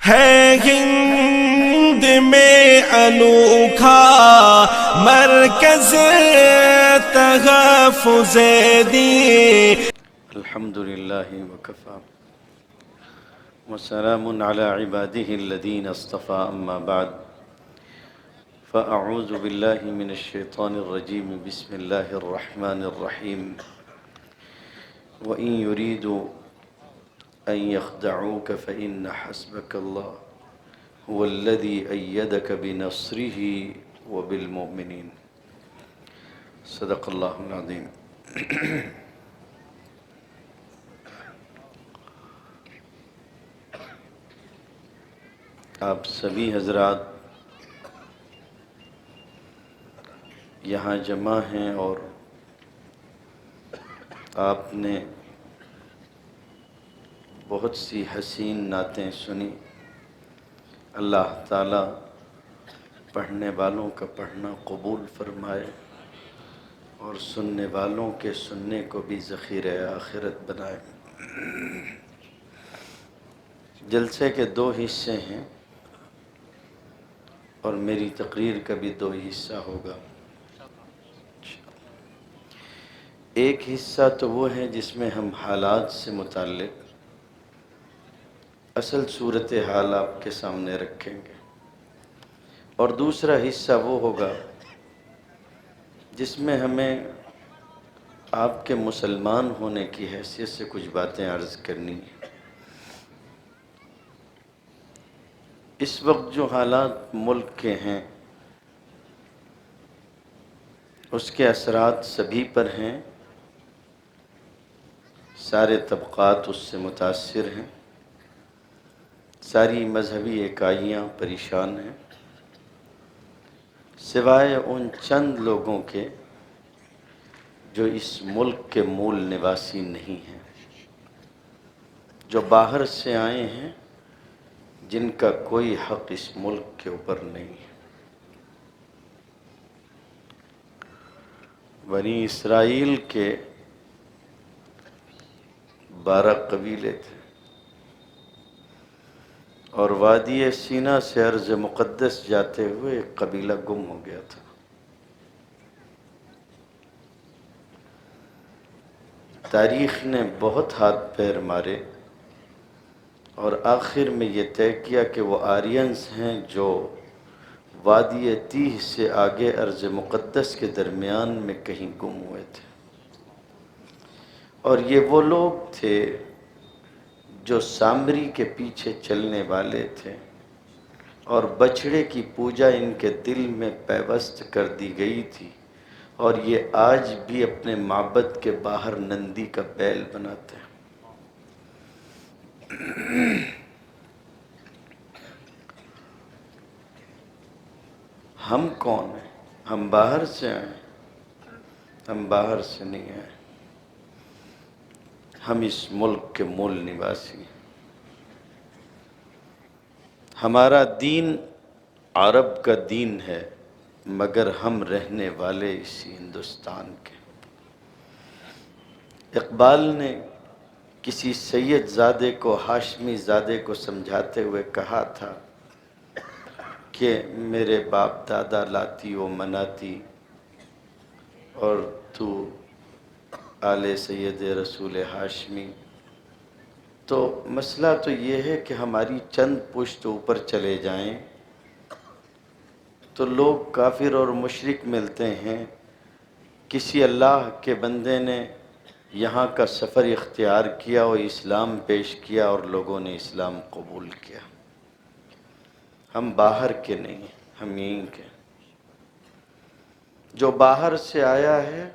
ہے ہند میں انوکھا مرکز تحفظ دین۔ الحمد للہ وکفی وسلام علی عباده الذین اصطفى اما بعد فاعوذ باللہ من الشیطان الرجیم بسم اللہ الرحمن الرحیم وَإِن يُرِيدُوا أَن يَخْدَعُوكَ فَإِنَّ حَسْبَكَ اللَّهُ هُوَ الَّذِي أَيَّدَكَ بِنَصْرِهِ وَبِالْمُؤْمِنِينَ۔ صدق اللہ العظیم۔ آپ سبھی حضرات یہاں جمع ہیں اور آپ نے بہت سی حسین نعتیں سنی۔ اللہ تعالیٰ پڑھنے والوں کا پڑھنا قبول فرمائے اور سننے والوں کے سننے کو بھی ذخیرہ آخرت بنائے۔ جلسے کے دو حصے ہیں اور میری تقریر کا بھی دو حصہ ہوگا۔ ایک حصہ تو وہ ہے جس میں ہم حالات سے متعلق اصل صورتحال آپ کے سامنے رکھیں گے، اور دوسرا حصہ وہ ہوگا جس میں ہمیں آپ کے مسلمان ہونے کی حیثیت سے کچھ باتیں عرض کرنی ہیں۔ اس وقت جو حالات ملک کے ہیں اس کے اثرات سبھی پر ہیں، سارے طبقات اس سے متاثر ہیں، ساری مذہبی اکائیاں پریشان ہیں، سوائے ان چند لوگوں کے جو اس ملک کے مول نواسی نہیں ہیں، جو باہر سے آئے ہیں، جن کا کوئی حق اس ملک کے اوپر نہیں ہے۔ بنی اسرائیل کے 12 قبیلے تھے اور وادی سینا سے ارض مقدس جاتے ہوئے ایک قبیلہ گم ہو گیا تھا۔ تاریخ نے بہت ہاتھ پیر مارے اور آخر میں یہ طے کیا کہ وہ آرینز ہیں جو وادی تیہ سے آگے ارض مقدس کے درمیان میں کہیں گم ہوئے تھے، اور یہ وہ لوگ تھے جو سامری کے پیچھے چلنے والے تھے، اور بچھڑے کی پوجا ان کے دل میں پیوست کر دی گئی تھی، اور یہ آج بھی اپنے معبد کے باہر نندی کا بیل بناتے ہیں۔ ہم کون ہیں؟ ہم باہر سے آئے ہیں؟ ہم باہر سے نہیں آئے، ہم اس ملک کے مول نواسی ہیں۔ ہمارا دین عرب کا دین ہے، مگر ہم رہنے والے اسی ہندوستان کے۔ اقبال نے کسی سید زادے کو، ہاشمی زادے کو سمجھاتے ہوئے کہا تھا کہ میرے باپ دادا لاتی و مناتی اور تو آل سید رسول ہاشمی۔ تو مسئلہ تو یہ ہے کہ ہماری چند پشت اوپر چلے جائیں تو لوگ کافر اور مشرک ملتے ہیں۔ کسی اللہ کے بندے نے یہاں کا سفر اختیار کیا اور اسلام پیش کیا اور لوگوں نے اسلام قبول کیا۔ ہم باہر کے نہیں ہیں، ہم یہیں کے۔ جو باہر سے آیا ہے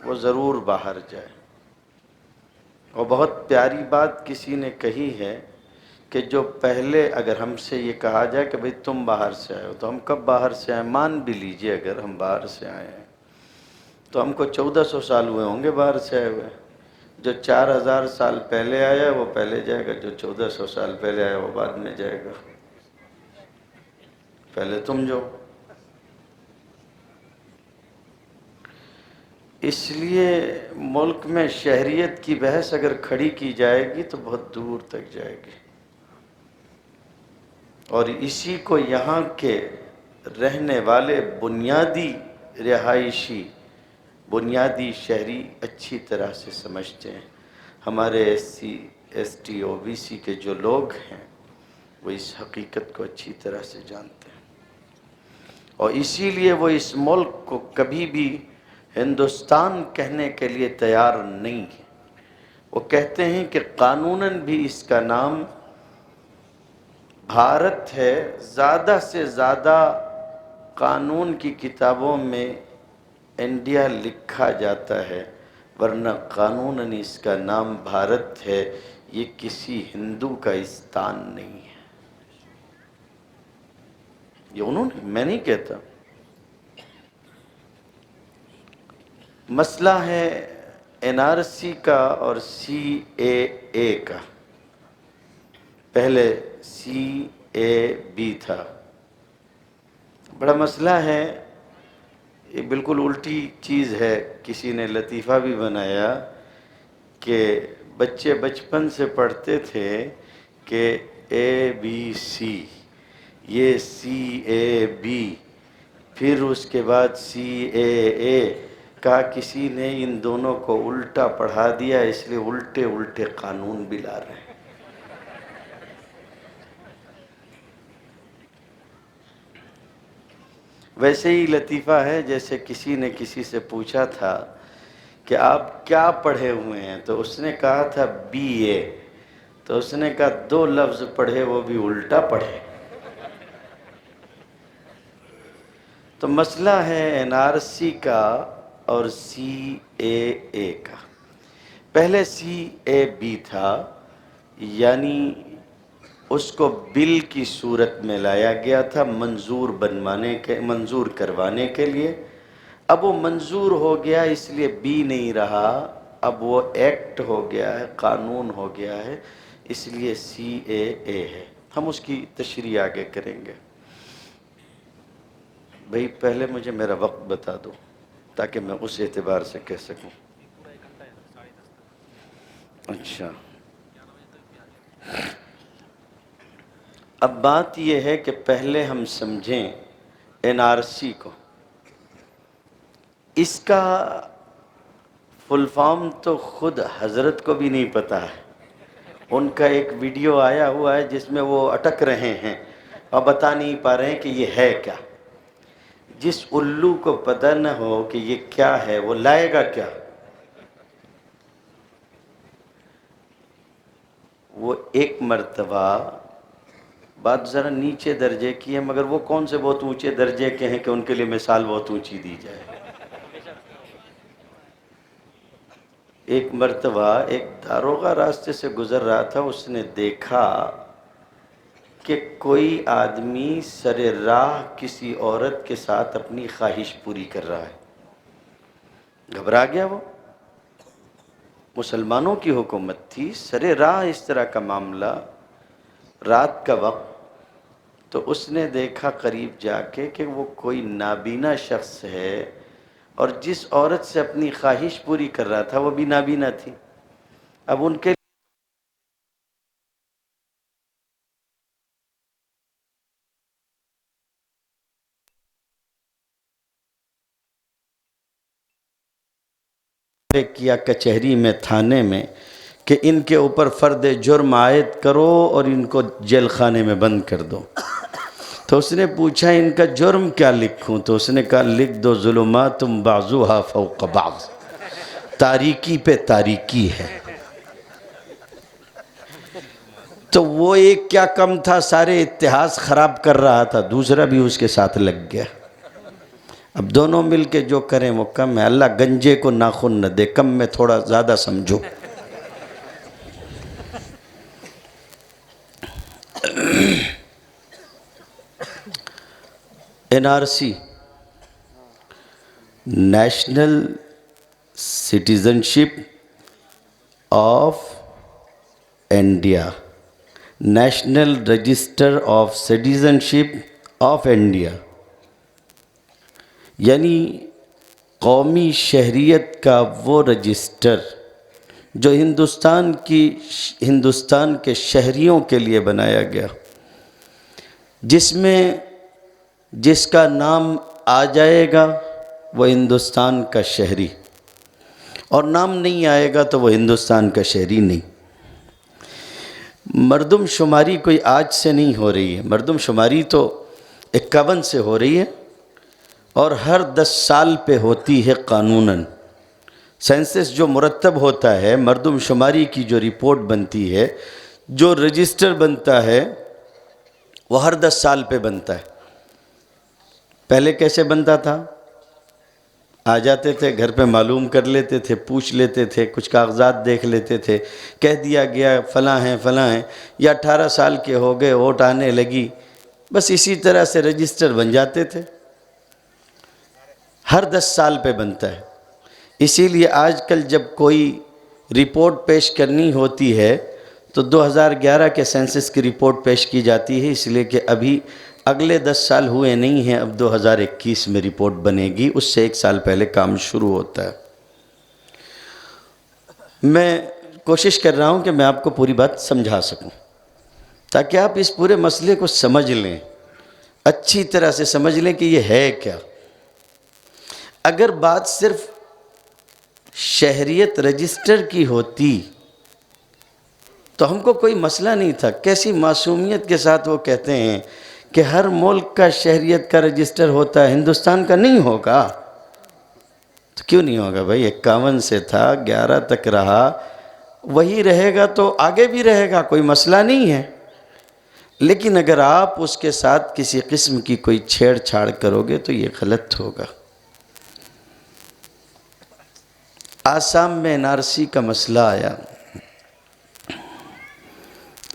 وہ ضرور باہر جائے۔ اور بہت پیاری بات کسی نے کہی ہے کہ جو پہلے اگر ہم سے یہ کہا جائے کہ بھئی تم باہر سے آئے ہو، تو ہم کب باہر سے آئے؟ مان بھی لیجئے اگر ہم باہر سے آئے ہیں تو ہم کو 1400 سال ہوئے ہوں گے باہر سے آئے ہوئے۔ جو 4000 سال پہلے آیا وہ پہلے جائے گا، جو 1400 سال پہلے آیا وہ بعد میں جائے گا۔ پہلے تم جو۔ اس لیے ملک میں شہریت کی بحث اگر کھڑی کی جائے گی تو بہت دور تک جائے گی۔ اور اسی کو یہاں کے رہنے والے بنیادی رہائشی، بنیادی شہری اچھی طرح سے سمجھتے ہیں۔ ہمارے SC ST OBC کے جو لوگ ہیں وہ اس حقیقت کو اچھی طرح سے جانتے ہیں، اور اسی لیے وہ اس ملک کو کبھی بھی ہندوستان کہنے کے لیے تیار نہیں ہے۔ وہ کہتے ہیں کہ قانوناً بھی اس کا نام بھارت ہے، زیادہ سے زیادہ قانون کی کتابوں میں انڈیا لکھا جاتا ہے، ورنہ قانوناً اس کا نام بھارت ہے، یہ کسی ہندو کا استان نہیں ہے۔ یہ انہوں نے، میں نہیں کہتا۔ مسئلہ ہے NRC کا اور CAA کا۔ پہلے CAB تھا، بڑا مسئلہ ہے، یہ بالکل الٹی چیز ہے۔ کسی نے لطیفہ بھی بنایا کہ بچے بچپن سے پڑھتے تھے کہ ABC، یہ CAB، پھر اس کے بعد CAA، کہا کسی نے ان دونوں کو الٹا پڑھا دیا، اس لیے الٹے الٹے قانون بھی لا رہے ہیں۔ ویسے ہی لطیفہ ہے جیسے کسی نے کسی سے پوچھا تھا کہ آپ کیا پڑھے ہوئے ہیں، تو اس نے کہا تھا BA، تو اس نے کہا 2 لفظ پڑھے وہ بھی الٹا پڑھے۔ تو مسئلہ ہے NRC کا اور CAA کا۔ پہلے CAB تھا، یعنی اس کو بل کی صورت میں لایا گیا تھا منظور کروانے کے لیے۔ اب وہ منظور ہو گیا، اس لیے B نہیں رہا، اب وہ ایکٹ ہو گیا ہے، قانون ہو گیا ہے، اس لیے CAA ہے۔ ہم اس کی تشریح آگے کریں گے۔ بھئی پہلے مجھے میرا وقت بتا دو تاکہ میں اس اعتبار سے کہہ سکوں۔ اچھا، اب بات یہ ہے کہ پہلے ہم سمجھیں NRC کو۔ اس کا فل فارم تو خود حضرت کو بھی نہیں پتا ہے۔ ان کا ایک ویڈیو آیا ہوا ہے جس میں وہ اٹک رہے ہیں اور بتا نہیں پا رہے ہیں کہ یہ ہے کیا۔ جس الو کو پتہ نہ ہو کہ یہ کیا ہے وہ لائے گا کیا؟ وہ ایک مرتبہ، بات ذرا نیچے درجے کی ہے مگر وہ کون سے بہت اونچے درجے کے ہیں کہ ان کے لیے مثال بہت اونچی دی جائے۔ ایک مرتبہ ایک داروغہ راستے سے گزر رہا تھا، اس نے دیکھا کہ کوئی آدمی سر راہ کسی عورت کے ساتھ اپنی خواہش پوری کر رہا ہے۔ گھبرا گیا وہ، مسلمانوں کی حکومت تھی، سر راہ اس طرح کا معاملہ، رات کا وقت، تو اس نے دیکھا قریب جا کے کہ وہ کوئی نابینا شخص ہے، اور جس عورت سے اپنی خواہش پوری کر رہا تھا وہ بھی نابینا تھی۔ اب ان کے کیا کچہری میں، تھانے میں، کہ ان کے اوپر فرد جرم عائد کرو اور ان کو جیل خانے میں بند کر دو۔ تو اس نے پوچھا ان کا جرم کیا لکھوں؟ تو اس نے کہا لکھ دو ظلمات بعضها فوق بعض، تاریکی پہ تاریکی ہے۔ تو وہ ایک کیا کم تھا، سارے اتحاد خراب کر رہا تھا، دوسرا بھی اس کے ساتھ لگ گیا۔ اب دونوں مل کے جو کریں وہ کم ہے، اللہ گنجے کو ناخن نہ دے، کم میں تھوڑا زیادہ سمجھو۔ NRC national citizenship of India, national register of citizenship of India, یعنی قومی شہریت کا وہ رجسٹر جو ہندوستان کے شہریوں کے لیے بنایا گیا۔ جس میں جس کا نام آ جائے گا وہ ہندوستان کا شہری، اور نام نہیں آئے گا تو وہ ہندوستان کا شہری نہیں۔ مردم شماری کوئی آج سے نہیں ہو رہی ہے، مردم شماری تو 51 سے ہو رہی ہے، اور ہر 10 سال پہ ہوتی ہے قانوناً۔ سینسس جو مرتب ہوتا ہے، مردم شماری کی جو رپورٹ بنتی ہے، جو رجسٹر بنتا ہے، وہ ہر 10 سال پہ بنتا ہے۔ پہلے کیسے بنتا تھا؟ آ جاتے تھے گھر پہ، معلوم کر لیتے تھے، پوچھ لیتے تھے، کچھ کاغذات دیکھ لیتے تھے، کہہ دیا گیا فلاں ہیں فلاں ہیں، یا 18 سال کے ہو گئے، ووٹ آنے لگی، بس اسی طرح سے رجسٹر بن جاتے تھے۔ ہر 10 سال پہ بنتا ہے۔ اسی لیے آج کل جب کوئی رپورٹ پیش کرنی ہوتی ہے تو 2011 کے سینسس کی رپورٹ پیش کی جاتی ہے، اس لیے کہ ابھی اگلے 10 سال ہوئے نہیں ہیں، اب 2021 میں رپورٹ بنے گی، اس سے 1 سال پہلے کام شروع ہوتا ہے۔ میں کوشش کر رہا ہوں کہ میں آپ کو پوری بات سمجھا سکوں، تاکہ آپ اس پورے مسئلے کو سمجھ لیں، اچھی طرح سے سمجھ لیں کہ یہ ہے کیا۔ اگر بات صرف شہریت رجسٹر کی ہوتی تو ہم کو کوئی مسئلہ نہیں تھا۔ کیسی معصومیت کے ساتھ وہ کہتے ہیں کہ ہر ملک کا شہریت کا رجسٹر ہوتا ہے، ہندوستان کا نہیں ہوگا؟ تو کیوں نہیں ہوگا بھائی؟ 51 سے تھا، 11 تک رہا، وہی رہے گا تو آگے بھی رہے گا، کوئی مسئلہ نہیں ہے۔ لیکن اگر آپ اس کے ساتھ کسی قسم کی کوئی چھیڑ چھاڑ کرو گے تو یہ غلط ہوگا۔ آسام میں NRC کا مسئلہ آیا۔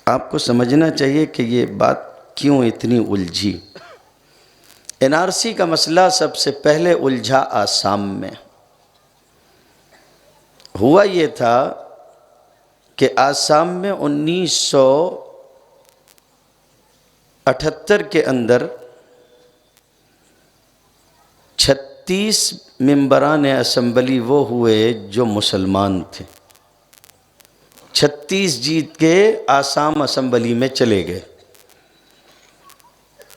آپ کو سمجھنا چاہیے کہ یہ بات کیوں اتنی الجھی۔ NRC کا مسئلہ سب سے پہلے الجھا آسام میں۔ ہوا یہ تھا کہ آسام میں 1978 کے اندر 36 ممبران اسمبلی وہ ہوئے جو مسلمان تھے، 36 جیت کے آسام اسمبلی میں چلے گئے۔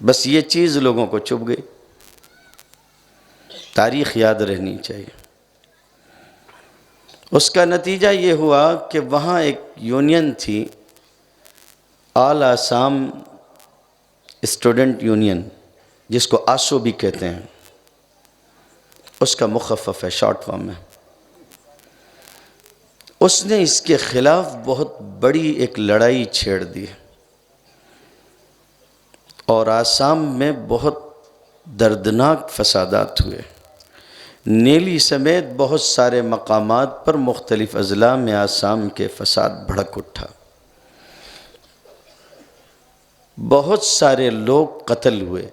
بس یہ چیز لوگوں کو چبھ گئی، تاریخ یاد رہنی چاہیے۔ اس کا نتیجہ یہ ہوا کہ وہاں ایک یونین تھی، آل آسام اسٹوڈنٹ یونین، جس کو آسو بھی کہتے ہیں، اس کا مخفف ہے، شارٹ فارم ہے۔ اس نے اس کے خلاف بہت بڑی ایک لڑائی چھیڑ دی، اور آسام میں بہت دردناک فسادات ہوئے۔ نیلی سمیت بہت سارے مقامات پر مختلف اضلاع میں آسام کے فساد بھڑک اٹھا، بہت سارے لوگ قتل ہوئے،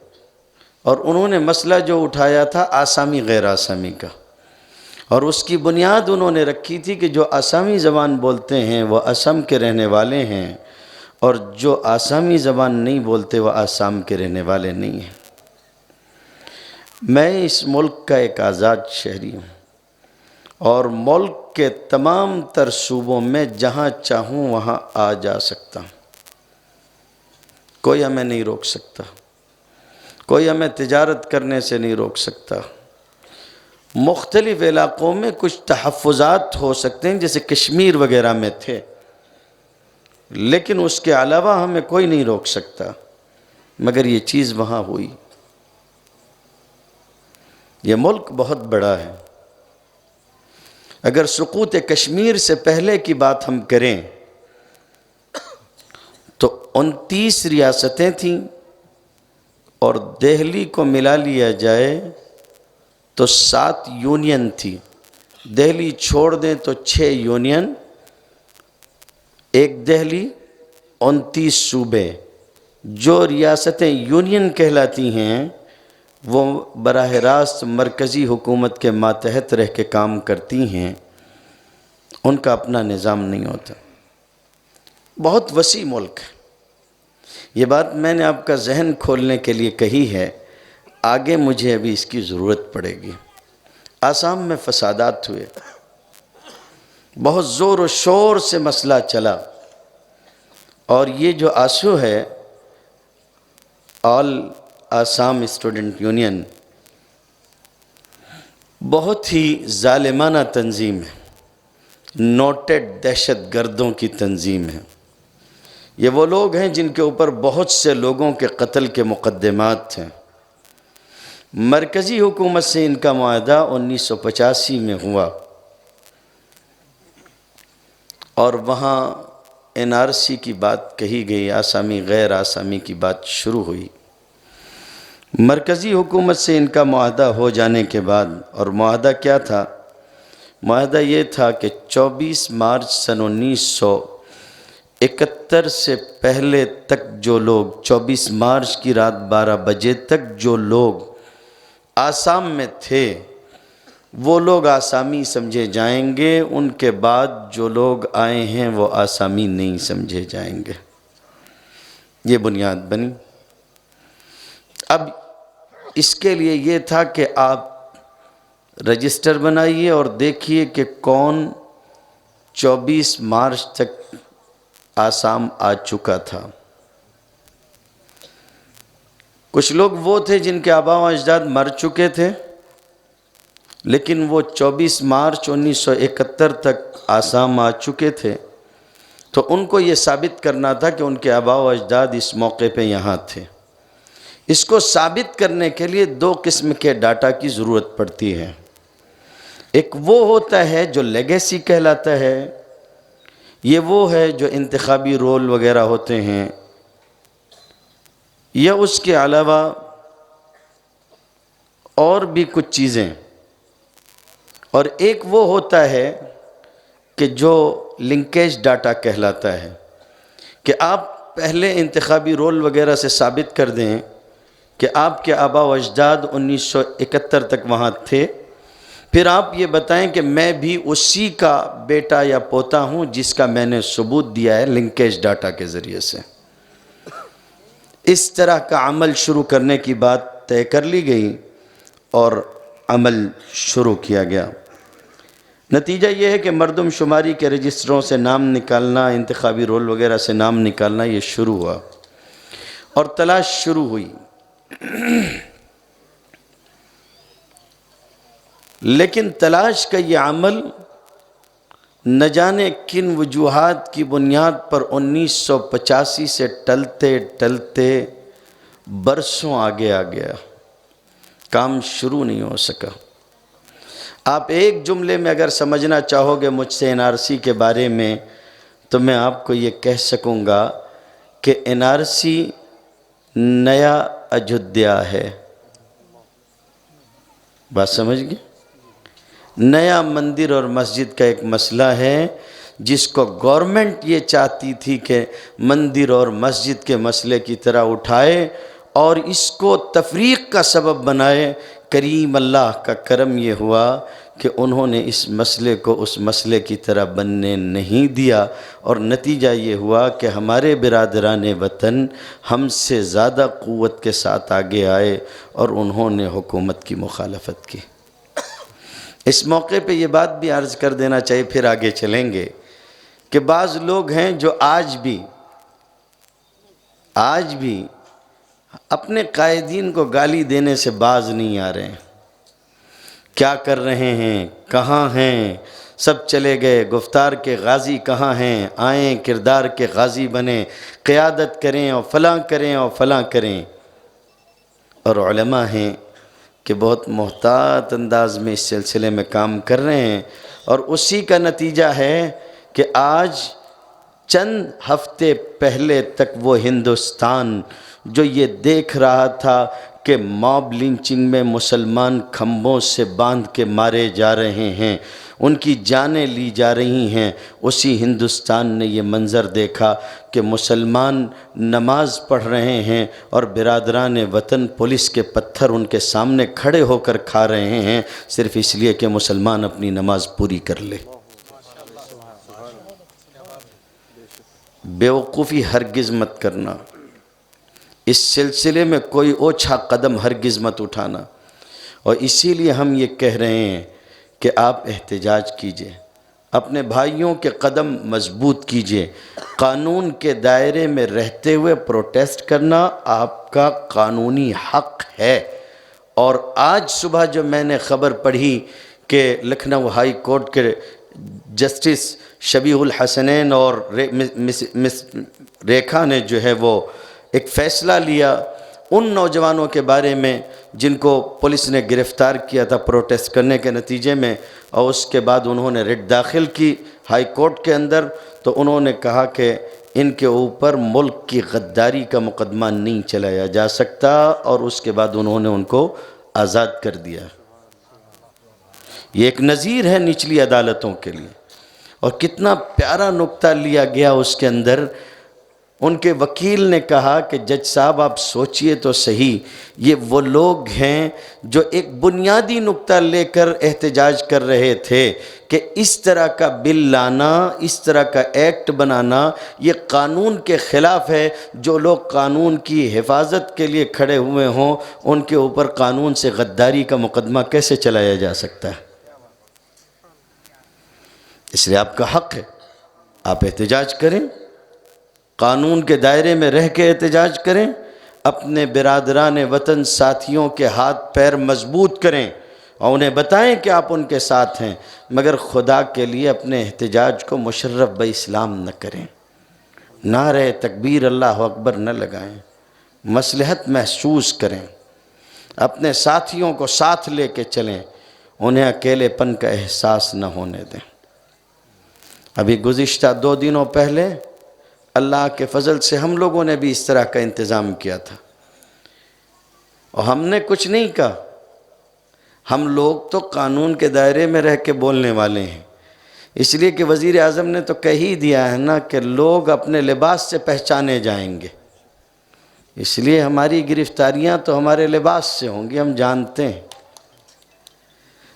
اور انہوں نے مسئلہ جو اٹھایا تھا آسامی غیر آسامی کا، اور اس کی بنیاد انہوں نے رکھی تھی کہ جو آسامی زبان بولتے ہیں وہ اسم کے رہنے والے ہیں، اور جو آسامی زبان نہیں بولتے وہ آسام کے رہنے والے نہیں ہیں۔ میں اس ملک کا ایک آزاد شہری ہوں، اور ملک کے تمام تر صوبوں میں جہاں چاہوں وہاں آ جا سکتا ہوں، کوئی ہمیں نہیں روک سکتا، کوئی ہمیں تجارت کرنے سے نہیں روک سکتا۔ مختلف علاقوں میں کچھ تحفظات ہو سکتے ہیں، جیسے کشمیر وغیرہ میں تھے، لیکن اس کے علاوہ ہمیں کوئی نہیں روک سکتا، مگر یہ چیز وہاں ہوئی۔ یہ ملک بہت بڑا ہے۔ اگر سقوط کشمیر سے پہلے کی بات ہم کریں تو 29 ریاستیں تھیں، اور دہلی کو ملا لیا جائے تو 7 یونین تھی۔ دہلی چھوڑ دیں تو 6 یونین، 1 دہلی، 29 صوبے۔ جو ریاستیں یونین کہلاتی ہیں وہ براہ راست مرکزی حکومت کے ماتحت رہ کے کام کرتی ہیں، ان کا اپنا نظام نہیں ہوتا۔ بہت وسیع ملک ہے۔ یہ بات میں نے آپ کا ذہن کھولنے کے لیے کہی ہے، آگے مجھے ابھی اس کی ضرورت پڑے گی۔ آسام میں فسادات ہوئے، بہت زور و شور سے مسئلہ چلا، اور یہ جو آسو ہے آل آسام اسٹوڈنٹ یونین بہت ہی ظالمانہ تنظیم ہے، نوٹڈ دہشت گردوں کی تنظیم ہے۔ یہ وہ لوگ ہیں جن کے اوپر بہت سے لوگوں کے قتل کے مقدمات ہیں۔ مرکزی حکومت سے ان کا معاہدہ 1985 میں ہوا اور وہاں NRC کی بات کہی گئی، آسامی غیر آسامی کی بات شروع ہوئی۔ مرکزی حکومت سے ان کا معاہدہ ہو جانے کے بعد، اور معاہدہ کیا تھا؟ معاہدہ یہ تھا کہ 24 مارچ سن 1971 سے پہلے تک جو لوگ 24 مارچ کی رات 12 بجے تک جو لوگ آسام میں تھے وہ لوگ آسامی سمجھے جائیں گے، ان کے بعد جو لوگ آئے ہیں وہ آسامی نہیں سمجھے جائیں گے۔ یہ بنیاد بنی۔ اب اس کے لیے یہ تھا کہ آپ رجسٹر بنائیے اور دیکھیے کہ کون 24 مارچ تک آسام آ چکا تھا۔ کچھ لوگ وہ تھے جن کے آباء و اجداد مر چکے تھے، لیکن وہ 24 مارچ 1971 تک آسام آ چکے تھے، تو ان کو یہ ثابت کرنا تھا کہ ان کے آباء و اجداد اس موقع پہ یہاں تھے۔ اس کو ثابت کرنے کے لیے دو قسم کے ڈاٹا کی ضرورت پڑتی ہے۔ ایک وہ ہوتا ہے جو لیگیسی کہلاتا ہے، یہ وہ ہے جو انتخابی رول وغیرہ ہوتے ہیں، یا اس کے علاوہ اور بھی کچھ چیزیں، اور ایک وہ ہوتا ہے کہ جو لنکیج ڈاٹا کہلاتا ہے، کہ آپ پہلے انتخابی رول وغیرہ سے ثابت کر دیں کہ آپ کے آباء و اجداد 1971 تک وہاں تھے، پھر آپ یہ بتائیں کہ میں بھی اسی کا بیٹا یا پوتا ہوں جس کا میں نے ثبوت دیا ہے لنکیج ڈاٹا کے ذریعے سے۔ اس طرح کا عمل شروع کرنے کی بات طے کر لی گئی اور عمل شروع کیا گیا۔ نتیجہ یہ ہے کہ مردم شماری کے رجسٹروں سے نام نکالنا، انتخابی رول وغیرہ سے نام نکالنا یہ شروع ہوا اور تلاش شروع ہوئی۔ لیکن تلاش کا یہ عمل نہ جانے کن وجوہات کی بنیاد پر 1985 سے ٹلتے ٹلتے برسوں آگے آ گیا، کام شروع نہیں ہو سکا۔ آپ ایک جملے میں اگر سمجھنا چاہو گے مجھ سے NRC کے بارے میں، تو میں آپ کو یہ کہہ سکوں گا کہ NRC نیا اجودھیا ہے۔ بات سمجھ گئے؟ نیا مندر اور مسجد کا ایک مسئلہ ہے جس کو گورنمنٹ یہ چاہتی تھی کہ مندر اور مسجد کے مسئلے کی طرح اٹھائے اور اس کو تفریق کا سبب بنائے۔ کریم اللہ کا کرم یہ ہوا کہ انہوں نے اس مسئلے کو اس مسئلے کی طرح بننے نہیں دیا، اور نتیجہ یہ ہوا کہ ہمارے برادران وطن ہم سے زیادہ قوت کے ساتھ آگے آئے اور انہوں نے حکومت کی مخالفت کی۔ اس موقع پہ یہ بات بھی عرض کر دینا چاہیے، پھر آگے چلیں گے، کہ بعض لوگ ہیں جو آج بھی اپنے قائدین کو گالی دینے سے باز نہیں آ رہے ہیں۔ کیا کر رہے ہیں؟ کہاں ہیں؟ سب چلے گئے، گفتار کے غازی کہاں ہیں؟ آئیں کردار کے غازی بنیں، قیادت کریں اور فلاں کریں اور فلاں کریں۔ اور علماء ہیں کہ بہت محتاط انداز میں اس سلسلے میں کام کر رہے ہیں، اور اسی کا نتیجہ ہے کہ آج چند ہفتے پہلے تک وہ ہندوستان جو یہ دیکھ رہا تھا کہ موب لنچنگ میں مسلمان کھمبوں سے باندھ کے مارے جا رہے ہیں، ان کی جانیں لی جا رہی ہیں، اسی ہندوستان نے یہ منظر دیکھا کہ مسلمان نماز پڑھ رہے ہیں اور برادران وطن پولیس کے پتھر ان کے سامنے کھڑے ہو کر کھا رہے ہیں، صرف اس لیے کہ مسلمان اپنی نماز پوری کر لے۔ بیوقوفی ہرگز مت کرنا، اس سلسلے میں کوئی اوچھا قدم ہرگز مت اٹھانا، اور اسی لیے ہم یہ کہہ رہے ہیں کہ آپ احتجاج کیجئے، اپنے بھائیوں کے قدم مضبوط کیجئے۔ قانون کے دائرے میں رہتے ہوئے پروٹیسٹ کرنا آپ کا قانونی حق ہے۔ اور آج صبح جو میں نے خبر پڑھی کہ لکھنؤ ہائی کورٹ کے جسٹس شبیہ الحسنین اور مس ریکھا نے جو ہے وہ ایک فیصلہ لیا ان نوجوانوں کے بارے میں جن کو پولیس نے گرفتار کیا تھا پروٹیسٹ کرنے کے نتیجے میں، اور اس کے بعد انہوں نے ریٹ داخل کی ہائی کورٹ کے اندر، تو انہوں نے کہا کہ ان کے اوپر ملک کی غداری کا مقدمہ نہیں چلایا جا سکتا، اور اس کے بعد انہوں نے ان کو آزاد کر دیا۔ یہ ایک نظیر ہے نچلی عدالتوں کے لیے، اور کتنا پیارا نکتہ لیا گیا اس کے اندر۔ ان کے وکیل نے کہا کہ جج صاحب آپ سوچئے تو صحیح، یہ وہ لوگ ہیں جو ایک بنیادی نکتہ لے کر احتجاج کر رہے تھے کہ اس طرح کا بل لانا، اس طرح کا ایکٹ بنانا یہ قانون کے خلاف ہے۔ جو لوگ قانون کی حفاظت کے لیے کھڑے ہوئے ہوں ان کے اوپر قانون سے غداری کا مقدمہ کیسے چلایا جا سکتا ہے؟ اس لیے آپ کا حق ہے، آپ احتجاج کریں، قانون کے دائرے میں رہ کے احتجاج کریں، اپنے برادران وطن ساتھیوں کے ہاتھ پیر مضبوط کریں اور انہیں بتائیں کہ آپ ان کے ساتھ ہیں، مگر خدا کے لیے اپنے احتجاج کو مشرف باسلام نہ کریں، نعرہ تکبیر اللہ اکبر نہ لگائیں، مصلحت محسوس کریں، اپنے ساتھیوں کو ساتھ لے کے چلیں، انہیں اکیلے پن کا احساس نہ ہونے دیں۔ ابھی گزشتہ 2 دنوں پہلے اللہ کے فضل سے ہم لوگوں نے بھی اس طرح کا انتظام کیا تھا، اور ہم نے کچھ نہیں کہا، ہم لوگ تو قانون کے دائرے میں رہ کے بولنے والے ہیں، اس لیے کہ وزیر اعظم نے تو کہہ ہی دیا ہے نا کہ لوگ اپنے لباس سے پہچانے جائیں گے، اس لیے ہماری گرفتاریاں تو ہمارے لباس سے ہوں گی، ہم جانتے ہیں۔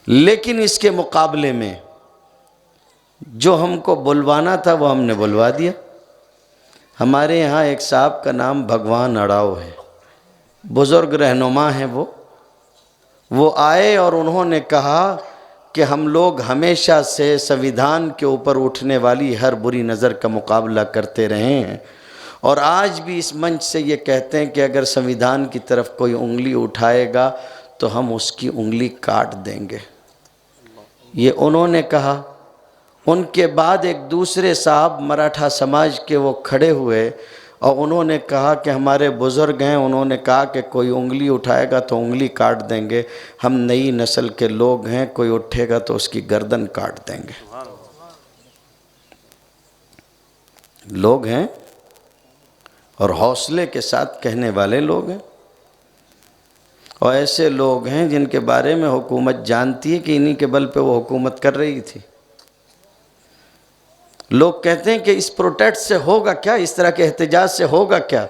لیکن اس کے مقابلے میں جو ہم کو بلوانا تھا وہ ہم نے بلوا دیا۔ ہمارے یہاں ایک صاحب کا نام بھگوان اڑاؤ ہے، بزرگ رہنما ہیں، وہ آئے اور انہوں نے کہا کہ ہم لوگ ہمیشہ سے سنویدھان کے اوپر اٹھنے والی ہر بری نظر کا مقابلہ کرتے رہے ہیں، اور آج بھی اس منچ سے یہ کہتے ہیں کہ اگر سنویدھان کی طرف کوئی انگلی اٹھائے گا تو ہم اس کی انگلی کاٹ دیں گے۔ یہ انہوں نے کہا۔ ان کے بعد ایک دوسرے صاحب مراٹھا سماج کے وہ کھڑے ہوئے اور انہوں نے کہا کہ ہمارے بزرگ ہیں، انہوں نے کہا کہ کوئی انگلی اٹھائے گا تو انگلی کاٹ دیں گے، ہم نئی نسل کے لوگ ہیں، کوئی اٹھے گا تو اس کی گردن کاٹ دیں گے۔ لوگ ہیں اور حوصلے کے ساتھ کہنے والے لوگ ہیں، اور ایسے لوگ ہیں جن کے بارے میں حکومت جانتی ہے کہ انہی کے بل پہ وہ حکومت کر رہی تھی۔ لوگ کہتے ہیں کہ اس پروٹیسٹ سے ہوگا کیا، اس طرح کے احتجاج سے ہوگا کیا؟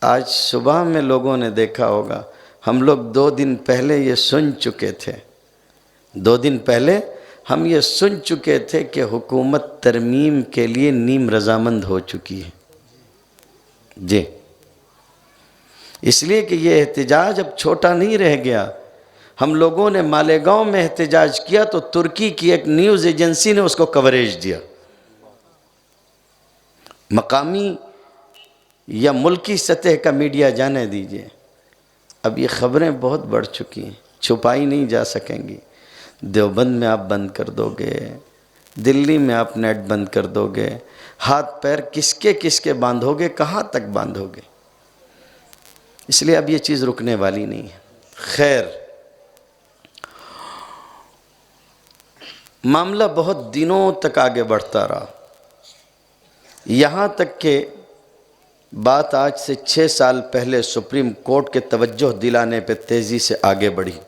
آج صبح میں لوگوں نے دیکھا ہوگا، ہم لوگ 2 دن پہلے یہ سن چکے تھے، 2 دن پہلے ہم یہ سن چکے تھے کہ حکومت ترمیم کے لیے نیم رضامند ہو چکی ہے۔ جی، اس لیے کہ یہ احتجاج اب چھوٹا نہیں رہ گیا۔ ہم لوگوں نے مالیگاؤں میں احتجاج کیا تو ترکی کی ایک نیوز ایجنسی نے اس کو کوریج دیا۔ مقامی یا ملکی سطح کا میڈیا جانے دیجئے، اب یہ خبریں بہت بڑھ چکی ہیں، چھپائی نہیں جا سکیں گی۔ دیوبند میں آپ بند کر دو گے، دلی میں آپ نیٹ بند کر دو گے، ہاتھ پیر کس کے باندھو گے، کہاں تک باندھو گے؟ اس لیے اب یہ چیز رکنے والی نہیں ہے۔ خیر، معاملہ بہت دنوں تک آگے بڑھتا رہا، یہاں تک کہ بات آج سے 6 سال پہلے سپریم کورٹ کے توجہ دلانے پہ تیزی سے آگے بڑھی۔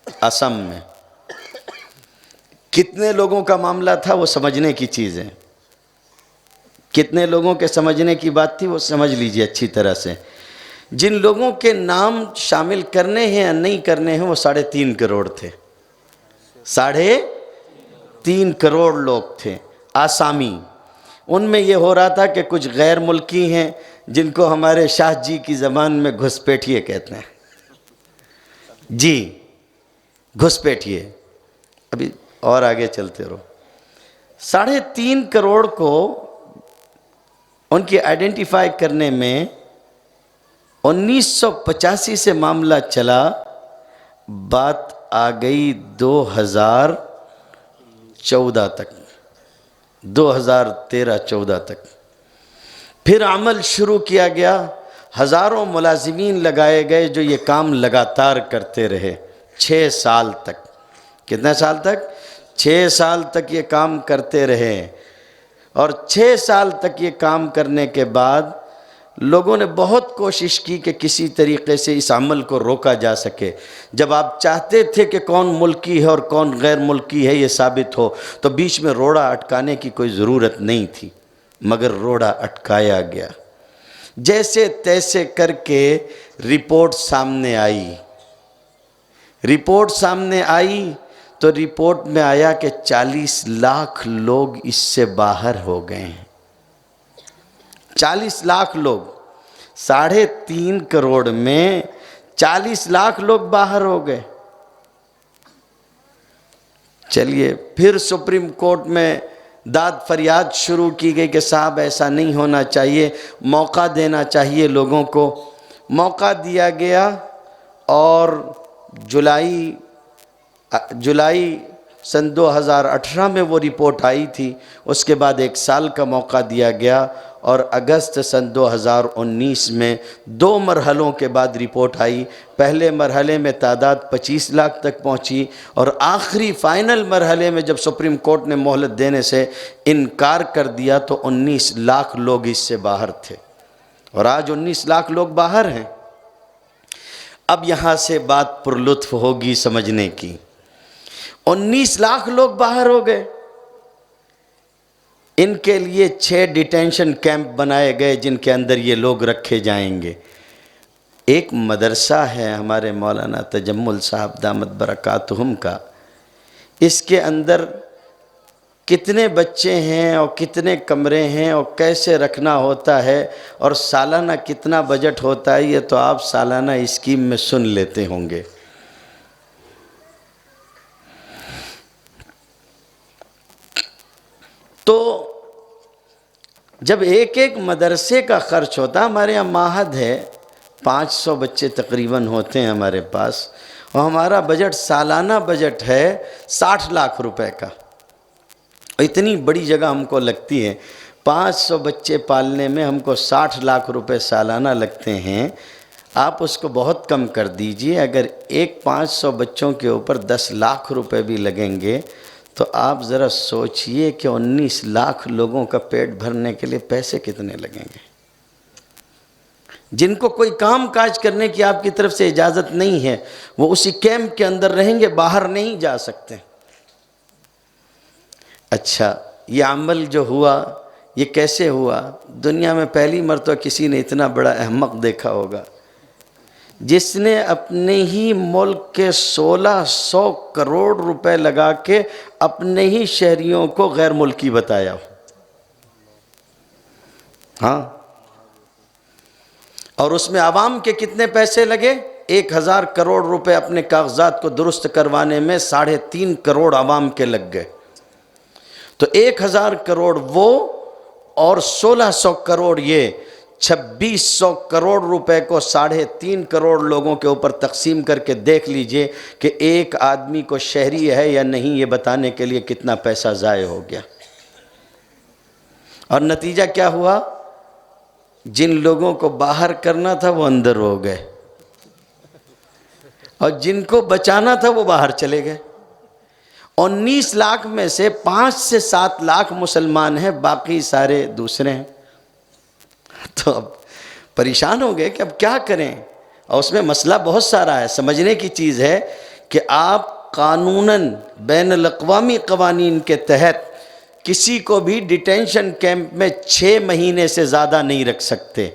اسم میں کتنے لوگوں کا معاملہ تھا وہ سمجھنے کی چیز ہے، کتنے لوگوں کے سمجھنے کی بات تھی وہ سمجھ لیجئے اچھی طرح سے۔ جن لوگوں کے نام شامل کرنے ہیں یا نہیں کرنے ہیں وہ 3.5 کروڑ تھے، 3.5 کروڑ لوگ تھے آسامی۔ ان میں یہ ہو رہا تھا کہ کچھ غیر ملکی ہیں جن کو ہمارے شاہ جی کی زبان میں گھسپیٹھیے کہتے ہیں، جی گھسپیٹھیے۔ ابھی اور آگے چلتے رہو. 3.5 کروڑ کو ان کی آئیڈینٹیفائی کرنے میں 1985 سے معاملہ چلا، بات آ گئی 2014 تک، 2013-14 تک. پھر عمل شروع کیا گیا، ہزاروں ملازمین لگائے گئے جو یہ کام لگاتار کرتے رہے 6 سال تک. کتنے سال تک؟ 6 سال تک یہ کام کرتے رہے. اور 6 سال تک یہ کام کرنے کے بعد لوگوں نے بہت کوشش کی کہ کسی طریقے سے اس عمل کو روکا جا سکے. جب آپ چاہتے تھے کہ کون ملکی ہے اور کون غیر ملکی ہے یہ ثابت ہو، تو بیچ میں روڑا اٹکانے کی کوئی ضرورت نہیں تھی، مگر روڑا اٹکایا گیا. جیسے تیسے کر کے رپورٹ سامنے آئی. تو رپورٹ میں آیا کہ 40 لاکھ لوگ اس سے باہر ہو گئے ہیں. 40 لاکھ لوگ، 3.5 کروڑ میں 40 لاکھ لوگ باہر ہو گئے. چلیے پھر سپریم کورٹ میں داد فریاد شروع کی گئی کہ صاحب ایسا نہیں ہونا چاہیے، موقع دینا چاہیے لوگوں کو. موقع دیا گیا اور جولائی سن 2018 میں وہ رپورٹ آئی تھی. اس کے بعد 1 سال کا موقع دیا گیا اور اگست سن 2019 میں 2 مرحلوں کے بعد رپورٹ آئی. پہلے مرحلے میں تعداد 25 لاکھ تک پہنچی اور آخری فائنل مرحلے میں جب سپریم کورٹ نے مہلت دینے سے انکار کر دیا تو 19 لاکھ لوگ اس سے باہر تھے، اور آج 19 لاکھ لوگ باہر ہیں. اب یہاں سے بات پرلطف ہوگی سمجھنے کی. 19 لاکھ لوگ باہر ہو گئے. ان کے لیے 6 ڈیٹینشن کیمپ بنائے گئے جن کے اندر یہ لوگ رکھے جائیں گے. ایک مدرسہ ہے ہمارے مولانا تجمل صاحب دامت برکاتہم کا، اس کے اندر کتنے بچے ہیں اور کتنے کمرے ہیں اور کیسے رکھنا ہوتا ہے اور سالانہ کتنا بجٹ ہوتا ہے، یہ تو آپ سالانہ اسکیم میں سن لیتے ہوں گے. تو جب ایک مدرسے کا خرچ ہوتا، ہمارے یہاں معہد ہے، 500 بچے تقریباً ہوتے ہیں ہمارے پاس، اور ہمارا بجٹ سالانہ بجٹ ہے 60 لاکھ روپے کا. اتنی بڑی جگہ ہم کو لگتی ہے، 500 بچے پالنے میں ہم کو 60 لاکھ روپے سالانہ لگتے ہیں. آپ اس کو بہت کم کر دیجئے، اگر 500 بچوں کے اوپر 10 لاکھ روپے بھی لگیں گے تو آپ ذرا سوچئے کہ 19 لاکھ لوگوں کا پیٹ بھرنے کے لیے پیسے کتنے لگیں گے، جن کو کوئی کام کاج کرنے کی آپ کی طرف سے اجازت نہیں ہے. وہ اسی کیمپ کے اندر رہیں گے، باہر نہیں جا سکتے. اچھا، یہ عمل جو ہوا یہ کیسے ہوا؟ دنیا میں پہلی مرتبہ کسی نے اتنا بڑا احمق دیکھا ہوگا جس نے اپنے ہی ملک کے 1600 کروڑ روپے لگا کے اپنے ہی شہریوں کو غیر ملکی بتایا. ہاں، اور اس میں عوام کے کتنے پیسے لگے؟ 1000 کروڑ روپے اپنے کاغذات کو درست کروانے میں 3.5 کروڑ عوام کے لگ گئے. تو 1000 کروڑ وہ اور 1600 کروڑ یہ، 2600 کروڑ روپے کو 3.5 کروڑ لوگوں کے اوپر تقسیم کر کے دیکھ لیجئے کہ ایک آدمی کو شہری ہے یا نہیں یہ بتانے کے لیے کتنا پیسہ ضائع ہو گیا. اور نتیجہ کیا ہوا؟ جن لوگوں کو باہر کرنا تھا وہ اندر ہو گئے، اور جن کو بچانا تھا وہ باہر چلے گئے. 19 لاکھ میں سے 5 سے 7 لاکھ مسلمان ہیں، باقی سارے دوسرے ہیں. تو اب پریشان ہو گئے کہ اب کیا کریں. اور اس میں مسئلہ بہت سارا ہے. سمجھنے کی چیز ہے کہ آپ قانوناً بین الاقوامی قوانین کے تحت کسی کو بھی ڈیٹینشن کیمپ میں 6 مہینے سے زیادہ نہیں رکھ سکتے.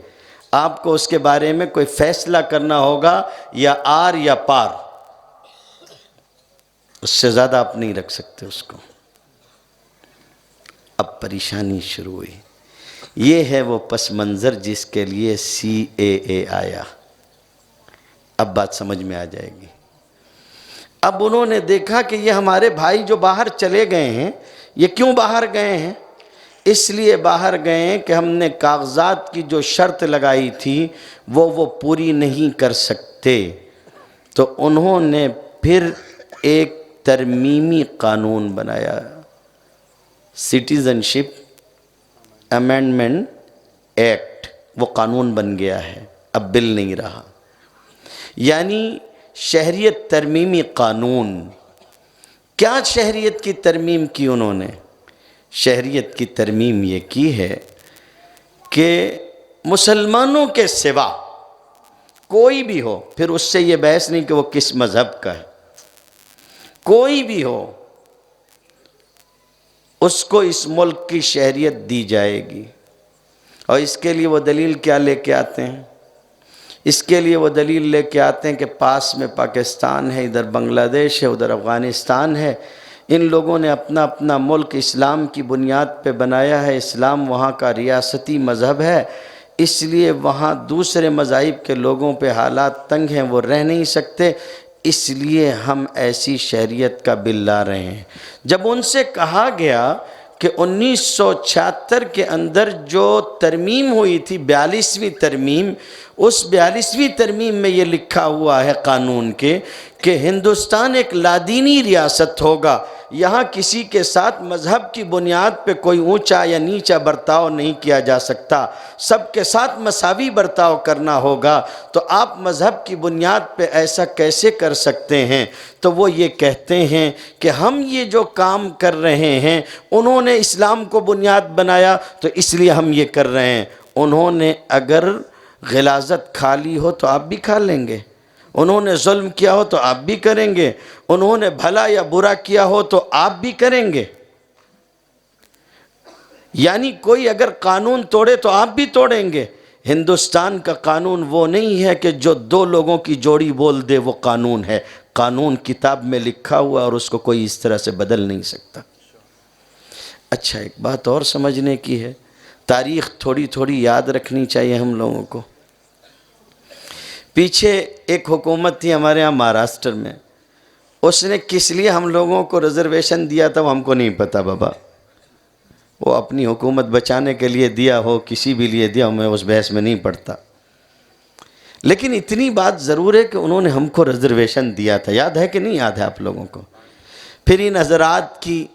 آپ کو اس کے بارے میں کوئی فیصلہ کرنا ہوگا، یا آر یا پار، اس سے زیادہ آپ نہیں رکھ سکتے اس کو. اب پریشانی شروع ہوئی. یہ ہے وہ پس منظر جس کے لیے CAA آیا. اب بات سمجھ میں آ جائے گی. اب انہوں نے دیکھا کہ یہ ہمارے بھائی جو باہر چلے گئے ہیں، یہ کیوں باہر گئے ہیں؟ اس لیے باہر گئے ہیں کہ ہم نے کاغذات کی جو شرط لگائی تھی وہ پوری نہیں کر سکتے۔ تو انہوں نے پھر ایک ترمیمی قانون بنایا، سٹیزن شپ امینڈمنٹ ایکٹ، وہ قانون بن گیا ہے، اب بل نہیں رہا، یعنی شہریت ترمیمی قانون۔ کیا شہریت کی ترمیم کی انہوں نے؟ شہریت کی ترمیم یہ کی ہے کہ مسلمانوں کے سوا کوئی بھی ہو، پھر اس سے یہ بحث نہیں کہ وہ کس مذہب کا ہے، کوئی بھی ہو اس کو اس ملک کی شہریت دی جائے گی۔ اور اس کے لیے وہ دلیل کیا لے کے آتے ہیں؟ اس کے لیے وہ دلیل لے کے آتے ہیں کہ پاس میں پاکستان ہے، ادھر بنگلہ دیش ہے، ادھر افغانستان ہے، ان لوگوں نے اپنا اپنا ملک اسلام کی بنیاد پہ بنایا ہے، اسلام وہاں کا ریاستی مذہب ہے، اس لیے وہاں دوسرے مذاہب کے لوگوں پہ حالات تنگ ہیں، وہ رہ نہیں سکتے، اس لیے ہم ایسی شہریت کا بل لا رہے ہیں۔ جب ان سے کہا گیا کہ 1976 کے اندر جو ترمیم ہوئی تھی 42ویں ترمیم، اس 42ویں ترمیم میں یہ لکھا ہوا ہے قانون کے کہ ہندوستان ایک لادینی ریاست ہوگا، یہاں کسی کے ساتھ مذہب کی بنیاد پہ کوئی اونچا یا نیچا برتاؤ نہیں کیا جا سکتا، سب کے ساتھ مساوی برتاؤ کرنا ہوگا۔ تو آپ مذہب کی بنیاد پہ ایسا کیسے کر سکتے ہیں؟ تو وہ یہ کہتے ہیں کہ ہم یہ جو کام کر رہے ہیں انہوں نے اسلام کو بنیاد بنایا تو اس لیے ہم یہ کر رہے ہیں۔ انہوں نے اگر غلاظت کھا لی ہو تو آپ بھی کھا لیں گے، انہوں نے ظلم کیا ہو تو آپ بھی کریں گے، انہوں نے بھلا یا برا کیا ہو تو آپ بھی کریں گے۔ یعنی کوئی اگر قانون توڑے تو آپ بھی توڑیں گے۔ ہندوستان کا قانون وہ نہیں ہے کہ جو دو لوگوں کی جوڑی بول دے وہ قانون ہے، قانون کتاب میں لکھا ہوا اور اس کو کوئی اس طرح سے بدل نہیں سکتا۔ اچھا، ایک بات اور سمجھنے کی ہے، تاریخ تھوڑی تھوڑی یاد رکھنی چاہیے ہم لوگوں کو۔ پیچھے ایک حکومت تھی ہمارے ہاں مہاراشٹر میں، اس نے کس لیے ہم لوگوں کو ریزرویشن دیا تھا وہ ہم کو نہیں پتا بابا، وہ اپنی حکومت بچانے کے لیے دیا ہو، کسی بھی لیے دیا ہو، میں اس بحث میں نہیں پڑتا، لیکن اتنی بات ضرور ہے کہ انہوں نے ہم کو ریزرویشن دیا تھا۔ یاد ہے کہ نہیں یاد ہے آپ لوگوں کو؟ پھر ان حضرات کی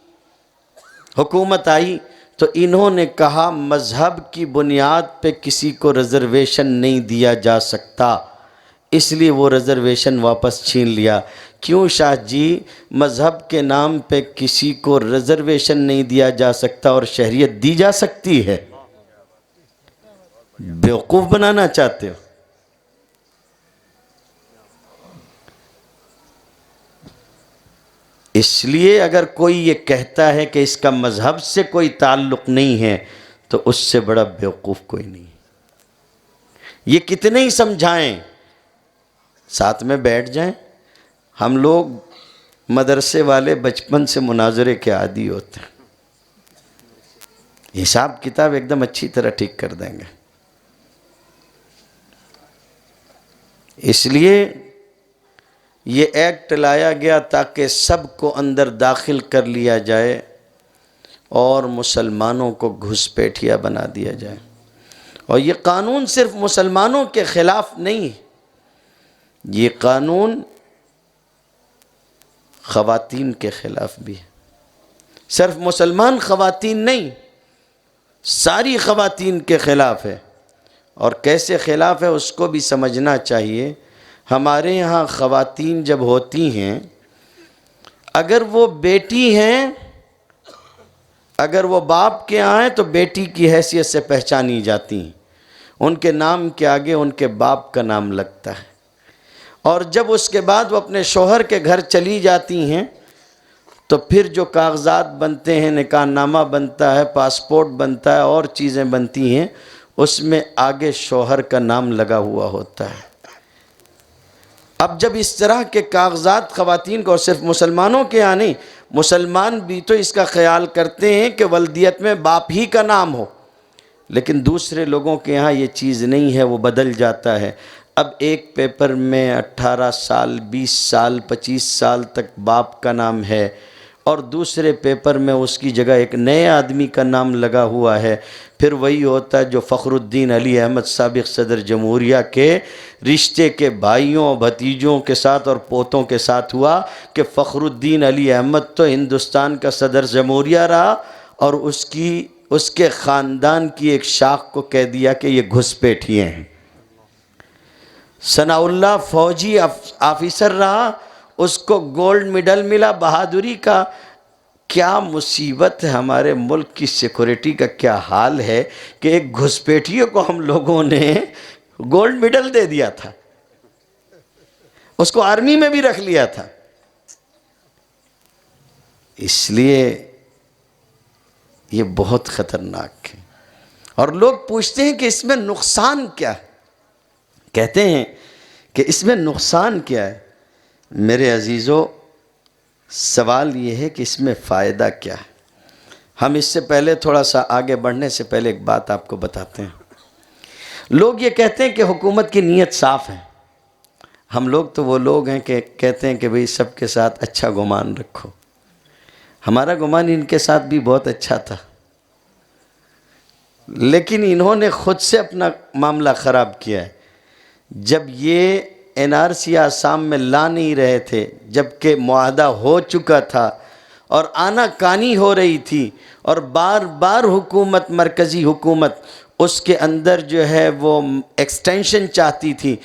حکومت آئی تو انہوں نے کہا مذہب کی بنیاد پہ کسی کو ریزرویشن نہیں دیا جا سکتا، اس لیے وہ ریزرویشن واپس چھین لیا۔ کیوں شاہ جی مذہب کے نام پہ کسی کو ریزرویشن نہیں دیا جا سکتا اور شہریت دی جا سکتی ہے؟ بیوقوف بنانا چاہتے ہو؟ اس لیے اگر کوئی یہ کہتا ہے کہ اس کا مذہب سے کوئی تعلق نہیں ہے تو اس سے بڑا بیوقوف کوئی نہیں۔ یہ کتنے ہی سمجھائیں، ساتھ میں بیٹھ جائیں۔ ہم لوگ مدرسے والے بچپن سے مناظرے کے عادی ہوتے ہیں، حساب کتاب ایک دم اچھی طرح ٹھیک کر دیں گے۔ اس لیے یہ ایکٹ لایا گیا تاکہ سب کو اندر داخل کر لیا جائے اور مسلمانوں کو گھسپیٹھیا بنا دیا جائے۔ اور یہ قانون صرف مسلمانوں کے خلاف نہیں، یہ قانون خواتین کے خلاف بھی ہے۔ صرف مسلمان خواتین نہیں، ساری خواتین کے خلاف ہے۔ اور کیسے خلاف ہے اس کو بھی سمجھنا چاہیے۔ ہمارے یہاں خواتین جب ہوتی ہیں، اگر وہ بیٹی ہیں، اگر وہ باپ کے آئیں تو بیٹی کی حیثیت سے پہچانی جاتی ہیں، ان کے نام کے آگے ان کے باپ کا نام لگتا ہے۔ اور جب اس کے بعد وہ اپنے شوہر کے گھر چلی جاتی ہیں تو پھر جو کاغذات بنتے ہیں، نکاح نامہ بنتا ہے، پاسپورٹ بنتا ہے، اور چیزیں بنتی ہیں، اس میں آگے شوہر کا نام لگا ہوا ہوتا ہے۔ اب جب اس طرح کے کاغذات خواتین کو، اور صرف مسلمانوں کے یہاں نہیں، مسلمان بھی تو اس کا خیال کرتے ہیں کہ ولدیت میں باپ ہی کا نام ہو، لیکن دوسرے لوگوں کے یہاں یہ چیز نہیں ہے، وہ بدل جاتا ہے۔ اب ایک پیپر میں 18 سال 20 سال 25 سال تک باپ کا نام ہے اور دوسرے پیپر میں اس کی جگہ ایک نئے آدمی کا نام لگا ہوا ہے، پھر وہی ہوتا ہے جو فخر الدین علی احمد سابق صدر جمہوریہ کے رشتے کے بھائیوں بھتیجوں کے ساتھ اور پوتوں کے ساتھ ہوا کہ فخر الدین علی احمد تو ہندوستان کا صدر جمہوریہ رہا اور اس کے خاندان کی ایک شاخ کو کہہ دیا کہ یہ گھسپیٹھیے ہیں۔ ثناء اللہ فوجی آفیسر رہا، اس کو گولڈ میڈل ملا بہادری کا۔ کیا مصیبت ہے، ہمارے ملک کی سیکورٹی کا کیا حال ہے کہ ایک گھسپیٹھیوں کو ہم لوگوں نے گولڈ میڈل دے دیا تھا، اس کو آرمی میں بھی رکھ لیا تھا۔ اس لیے یہ بہت خطرناک ہے، اور لوگ پوچھتے ہیں کہ اس میں نقصان کیا ہے، کہتے ہیں کہ اس میں نقصان کیا ہے۔ میرے عزیزو، سوال یہ ہے کہ اس میں فائدہ کیا ہے۔ ہم اس سے پہلے تھوڑا سا آگے بڑھنے سے پہلے ایک بات آپ کو بتاتے ہیں۔ لوگ یہ کہتے ہیں کہ حکومت کی نیت صاف ہے۔ ہم لوگ تو وہ لوگ ہیں کہ کہتے ہیں کہ بھئی سب کے ساتھ اچھا گمان رکھو۔ ہمارا گمان ان کے ساتھ بھی بہت اچھا تھا، لیکن انہوں نے خود سے اپنا معاملہ خراب کیا ہے۔ جب یہ این آر سی آسام میں لا نہیں رہے تھے، جبکہ معاہدہ ہو چکا تھا اور آنا کانی ہو رہی تھی، اور بار بار حکومت، مرکزی حکومت اس کے اندر جو ہے وہ ایکسٹینشن چاہتی تھی،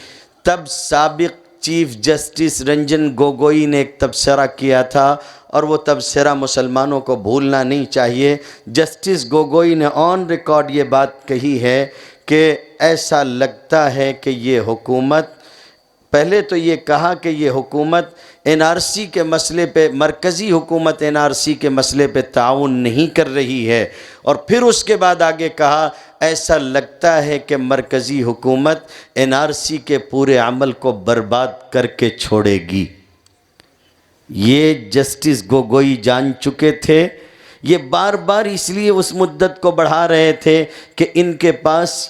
تب سابق چیف جسٹس رنجن گوگوئی نے ایک تبصرہ کیا تھا، اور وہ تبصرہ مسلمانوں کو بھولنا نہیں چاہیے۔ جسٹس گوگوئی نے آن ریکارڈ یہ بات کہی ہے کہ ایسا لگتا ہے کہ یہ حکومت، پہلے تو یہ کہا کہ یہ حکومت این آر سی کے مسئلے پہ، مرکزی حکومت این آر سی کے مسئلے پہ تعاون نہیں کر رہی ہے، اور پھر اس کے بعد آگے کہا ایسا لگتا ہے کہ مرکزی حکومت این آر سی کے پورے عمل کو برباد کر کے چھوڑے گی۔ یہ جسٹس گوگوئی جان چکے تھے۔ یہ بار بار اس لیے اس مدت کو بڑھا رہے تھے کہ ان کے پاس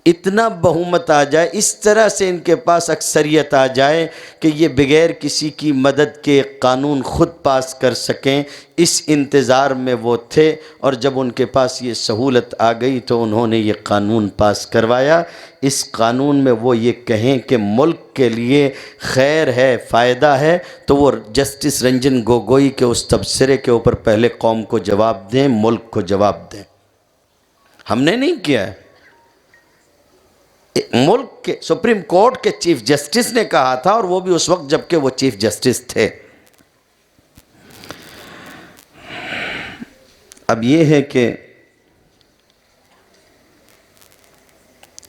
اتنا بہومت آ جائے، اس طرح سے ان کے پاس اکثریت آ جائے کہ یہ بغیر کسی کی مدد کے قانون خود پاس کر سکیں۔ اس انتظار میں وہ تھے، اور جب ان کے پاس یہ سہولت آ گئی تو انہوں نے یہ قانون پاس کروایا۔ اس قانون میں وہ یہ کہیں کہ ملک کے لیے خیر ہے، فائدہ ہے، تو وہ جسٹس رنجن گوگوئی کے اس تبصرے کے اوپر پہلے قوم کو جواب دیں، ملک کو جواب دیں۔ ہم نے نہیں کیا ہے، ملک کے سپریم کورٹ کے چیف جسٹس نے کہا تھا، اور وہ بھی اس وقت جب کہ وہ چیف جسٹس تھے۔ اب یہ ہے کہ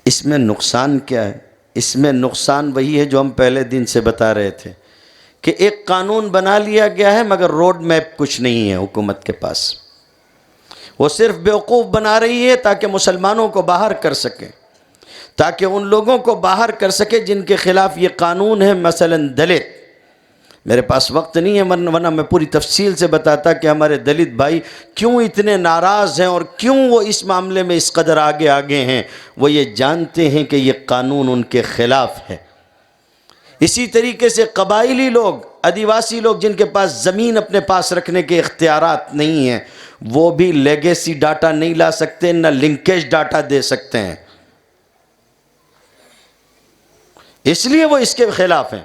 اس میں نقصان کیا ہے؟ اس میں نقصان وہی ہے جو ہم پہلے دن سے بتا رہے تھے کہ ایک قانون بنا لیا گیا ہے مگر روڈ میپ کچھ نہیں ہے حکومت کے پاس۔ وہ صرف بیوقوف بنا رہی ہے تاکہ مسلمانوں کو باہر کر سکے، تاکہ ان لوگوں کو باہر کر سکے جن کے خلاف یہ قانون ہے، مثلا دلت۔ میرے پاس وقت نہیں ہے، ورنہ میں پوری تفصیل سے بتاتا کہ ہمارے دلت بھائی کیوں اتنے ناراض ہیں اور کیوں وہ اس معاملے میں اس قدر آگے ہیں۔ وہ یہ جانتے ہیں کہ یہ قانون ان کے خلاف ہے۔ اسی طریقے سے قبائلی لوگ، آدیواسی لوگ جن کے پاس زمین اپنے پاس رکھنے کے اختیارات نہیں ہیں، وہ بھی لیگیسی ڈاٹا نہیں لا سکتے، نہ لنکیج ڈاٹا دے سکتے ہیں، اس لیے وہ اس کے خلاف ہیں۔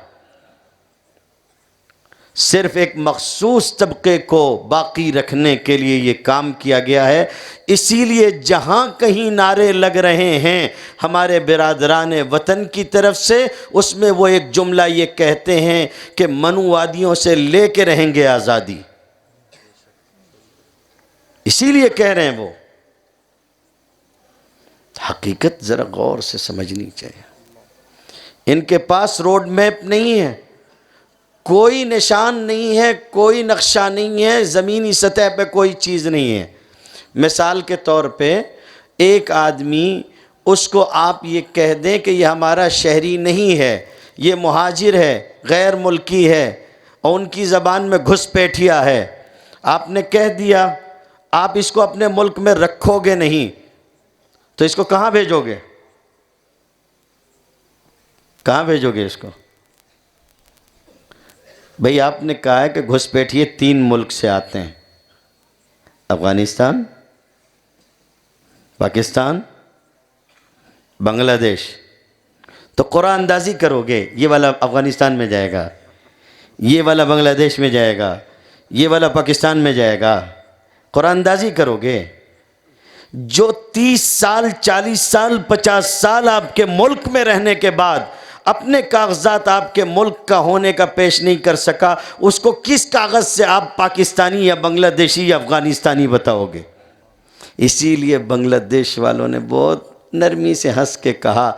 صرف ایک مخصوص طبقے کو باقی رکھنے کے لیے یہ کام کیا گیا ہے۔ اسی لیے جہاں کہیں نعرے لگ رہے ہیں ہمارے برادران وطن کی طرف سے، اس میں وہ ایک جملہ یہ کہتے ہیں کہ منووادیوں سے لے کے رہیں گے آزادی۔ اسی لیے کہہ رہے ہیں وہ۔ حقیقت ذرا غور سے سمجھنی چاہیے۔ ان کے پاس روڈ میپ نہیں ہے، کوئی نشان نہیں ہے، کوئی نقشہ نہیں ہے، زمینی سطح پہ کوئی چیز نہیں ہے۔ مثال کے طور پہ ایک آدمی، اس کو آپ یہ کہہ دیں کہ یہ ہمارا شہری نہیں ہے، یہ مہاجر ہے، غیر ملکی ہے، اور ان کی زبان میں گھسپیٹھیا ہے، آپ نے کہہ دیا، آپ اس کو اپنے ملک میں رکھو گے نہیں، تو اس کو کہاں بھیجو گے؟ کہاں بھیجو گے اس کو؟ بھئی آپ نے کہا ہے کہ گھسپیٹھیے 3 ملک سے آتے ہیں، افغانستان، پاکستان، بنگلہ دیش. تو قرآن اندازی کرو گے، یہ والا افغانستان میں جائے گا، یہ والا بنگلہ دیش میں جائے گا، یہ والا پاکستان میں جائے گا، قرآن اندازی کرو گے. جو 30 سال 40 سال 50 سال آپ کے ملک میں رہنے کے بعد اپنے کاغذات آپ کے ملک کا ہونے کا پیش نہیں کر سکا، اس کو کس کاغذ سے آپ پاکستانی یا بنگلہ دیشی یا افغانستانی بتاؤ گے؟ اسی لیے بنگلہ دیش والوں نے بہت نرمی سے ہنس کے کہا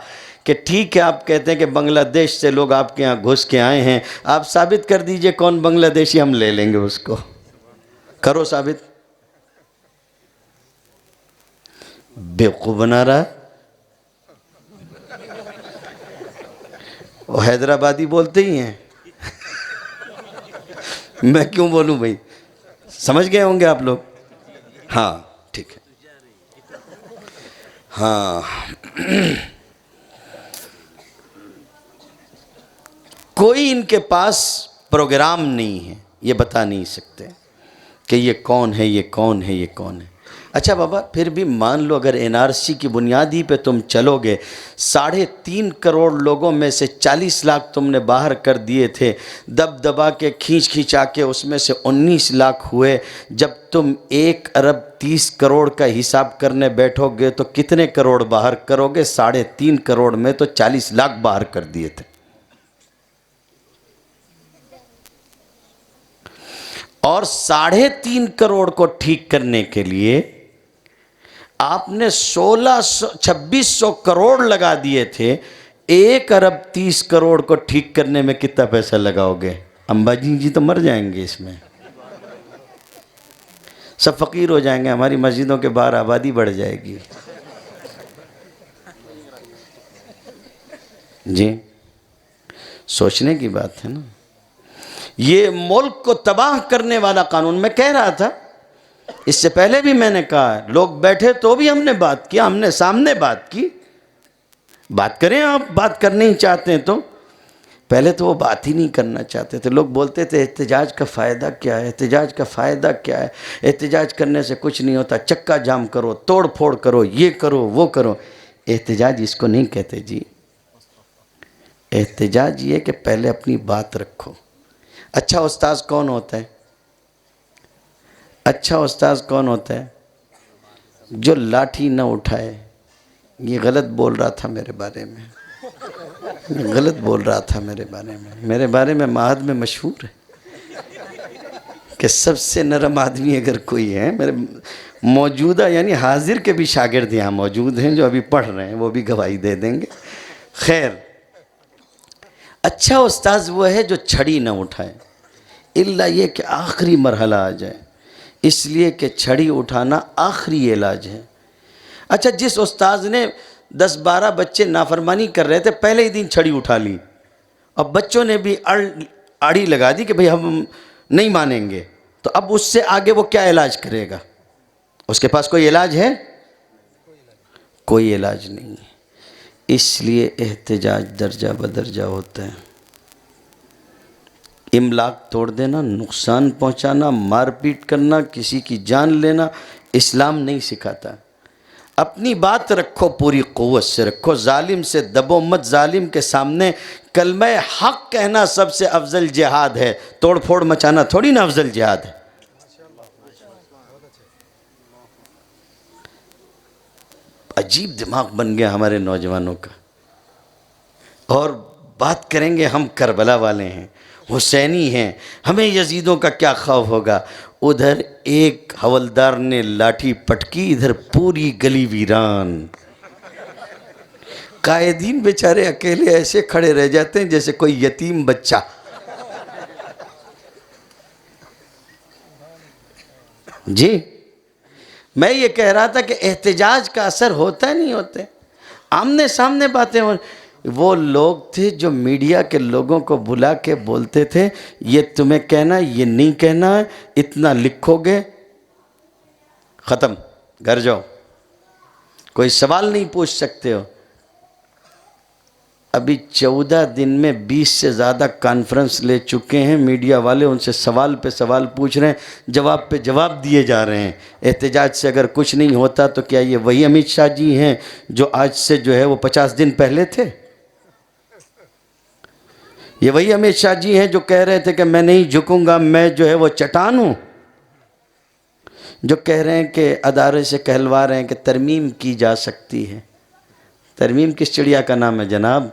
کہ ٹھیک ہے، آپ کہتے ہیں کہ بنگلہ دیش سے لوگ آپ کے ہاں گھس کے آئے ہیں، آپ ثابت کر دیجئے کون بنگلہ دیشی، ہم لے لیں گے اس کو. کرو ثابت. بیوقوف بنا رہا. وہ حیدرآبادی بولتے ہی ہیں. میں کیوں بولوں بھائی؟ سمجھ گئے ہوں گے آپ لوگ. ہاں ٹھیک ہے. ہاں کوئی ان کے پاس پروگرام نہیں ہے، یہ بتا نہیں سکتے کہ یہ کون ہے، یہ کون ہے، یہ کون ہے. اچھا بابا، پھر بھی مان لو اگر این آر سی کی بنیادی پہ تم چلو گے، 3.5 کروڑ لوگوں میں سے 40 لاکھ تم نے باہر کر دیے تھے، دب دبا کے کھینچ کھینچا کے اس میں سے 19 لاکھ ہوئے. جب تم 1 ارب 30 کروڑ کا حساب کرنے بیٹھو گے تو کتنے کروڑ باہر کرو گے؟ 3.5 کروڑ میں تو 40 لاکھ باہر کر دیے تھے. اور 3.5 کروڑ کو ٹھیک کرنے کے لیے آپ نے 2600 کروڑ لگا دیے تھے. 1 ارب 30 کروڑ کو ٹھیک کرنے میں کتنا پیسہ لگاؤ گے؟ امبانی جی تو مر جائیں گے اس میں، سب فقیر ہو جائیں گے، ہماری مسجدوں کے باہر آبادی بڑھ جائے گی. جی سوچنے کی بات ہے نا. یہ ملک کو تباہ کرنے والا قانون. میں کہہ رہا تھا اس سے پہلے بھی، میں نے کہا لوگ بیٹھے تو بھی ہم نے بات کیا، ہم نے سامنے بات کی. بات کریں، آپ بات کرنے ہی چاہتے ہیں تو. پہلے تو وہ بات ہی نہیں کرنا چاہتے تھے. لوگ بولتے تھے احتجاج کا فائدہ کیا ہے، احتجاج کا فائدہ کیا ہے، احتجاج کرنے سے کچھ نہیں ہوتا، چکا جام کرو، توڑ پھوڑ کرو، یہ کرو وہ کرو. احتجاج اس کو نہیں کہتے جی. احتجاج یہ کہ پہلے اپنی بات رکھو. اچھا استاذ کون ہوتا ہے؟ اچھا استاذ کون ہوتا ہے؟ جو لاٹھی نہ اٹھائے. یہ غلط بول رہا تھا میرے بارے میں، غلط بول رہا تھا میرے بارے میں معہد میں مشہور ہے کہ سب سے نرم آدمی اگر کوئی ہے، میرے موجودہ یعنی حاضر کے بھی شاگرد یہاں موجود ہیں جو ابھی پڑھ رہے ہیں، وہ بھی گواہی دے دیں گے. خیر، اچھا استاذ وہ ہے جو چھڑی نہ اٹھائے، الا یہ کہ آخری مرحلہ آ جائے، اس لیے کہ چھڑی اٹھانا آخری علاج ہے. اچھا جس استاذ نے 10-12 بچے نافرمانی کر رہے تھے، پہلے ہی دن چھڑی اٹھا لی، اور بچوں نے بھی آڑی لگا دی کہ بھئی ہم نہیں مانیں گے، تو اب اس سے آگے وہ کیا علاج کرے گا؟ اس کے پاس کوئی علاج ہے؟ کوئی علاج نہیں ہے. اس لیے احتجاج درجہ بدرجہ ہوتا ہے. املاک توڑ دینا، نقصان پہنچانا، مار پیٹ کرنا، کسی کی جان لینا اسلام نہیں سکھاتا. اپنی بات رکھو، پوری قوت سے رکھو، ظالم سے دبو مت. ظالم کے سامنے کلمہ حق کہنا سب سے افضل جہاد ہے، توڑ پھوڑ مچانا تھوڑی نا افضل جہاد ہے. عجیب دماغ بن گیا ہمارے نوجوانوں کا. اور بات کریں گے ہم کربلا والے ہیں، حسینی ہیں، ہمیں یزیدوں کا کیا خوف ہوگا. ادھر ایک حولدار نے لاٹھی پٹکی، ادھر پوری گلی ویران. قائدین بیچارے اکیلے ایسے کھڑے رہ جاتے ہیں جیسے کوئی یتیم بچہ. جی میں یہ کہہ رہا تھا کہ احتجاج کا اثر ہوتا نہیں ہوتے. آمنے سامنے باتیں ہو. وہ لوگ تھے جو میڈیا کے لوگوں کو بلا کے بولتے تھے یہ تمہیں کہنا، یہ نہیں کہنا ہے، اتنا لکھو گے ختم، گھر جاؤ، کوئی سوال نہیں پوچھ سکتے ہو. ابھی 14 دن میں 20 سے زیادہ کانفرنس لے چکے ہیں، میڈیا والے ان سے سوال پہ سوال پوچھ رہے ہیں، جواب پہ جواب دیے جا رہے ہیں۔ احتجاج سے اگر کچھ نہیں ہوتا تو کیا یہ وہی امت شاہ جی ہیں جو آج سے جو ہے وہ 50 دن پہلے تھے؟ یہ وہی امت شاہ جی ہیں جو کہہ رہے تھے کہ میں نہیں جھکوں گا، میں جو ہے وہ چٹان ہوں؟ جو کہہ رہے ہیں کہ ادارے سے کہلوا رہے ہیں کہ ترمیم کی جا سکتی ہے۔ ترمیم کس چڑیا کا نام ہے جناب؟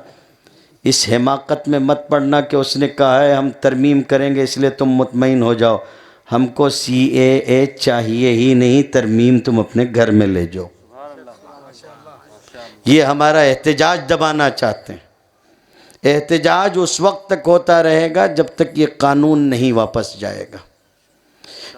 اس حماقت میں مت پڑنا کہ اس نے کہا ہے ہم ترمیم کریں گے اس لیے تم مطمئن ہو جاؤ۔ ہم کو CAA چاہیے ہی نہیں، ترمیم تم اپنے گھر میں لے جاؤ۔ یہ ہمارا احتجاج دبانا چاہتے ہیں۔ احتجاج اس وقت تک ہوتا رہے گا جب تک یہ قانون نہیں واپس جائے گا۔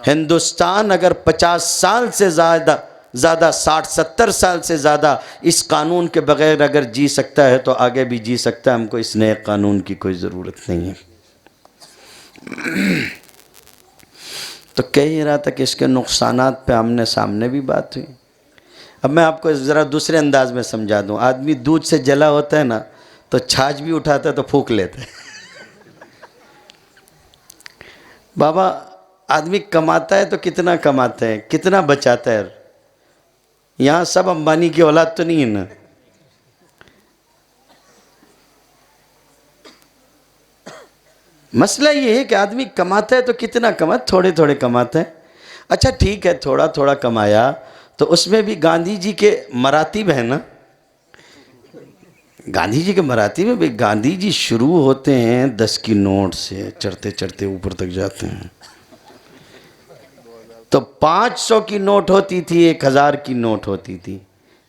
ہندوستان اگر 50 سال سے زیادہ 60-70 سال سے زیادہ اس قانون کے بغیر اگر جی سکتا ہے تو آگے بھی جی سکتا ہے۔ ہم کو اس نئے قانون کی کوئی ضرورت نہیں ہے۔ تو کہہ ہی رہا تھا کہ اس کے نقصانات پہ آمنے سامنے بھی بات ہوئی۔ اب میں آپ کو ذرا دوسرے انداز میں سمجھا دوں۔ آدمی دودھ سے جلا ہوتا ہے نا تو چھاچھ بھی اٹھاتا ہے تو پھونک لیتا ہے۔ بابا آدمی کماتا ہے تو کتنا کماتا ہے، کتنا بچاتا ہے؟ یہاں سب امبانی کی اولاد تو نہیں ہے نا۔ مسئلہ یہ ہے کہ آدمی کماتا ہے تو کتنا کماتا ہے؟ تھوڑے تھوڑے کماتا ہے۔ اچھا ٹھیک ہے، تھوڑا تھوڑا کمایا تو اس میں بھی گاندھی جی کے مراتب ہیں نا۔ گاندھی جی کے مراتب میں بھی گاندھی جی شروع ہوتے ہیں 10 کی نوٹ سے، چڑھتے چڑھتے اوپر تک جاتے ہیں۔ تو 500 کی نوٹ ہوتی تھی، 1000 کی نوٹ ہوتی تھی۔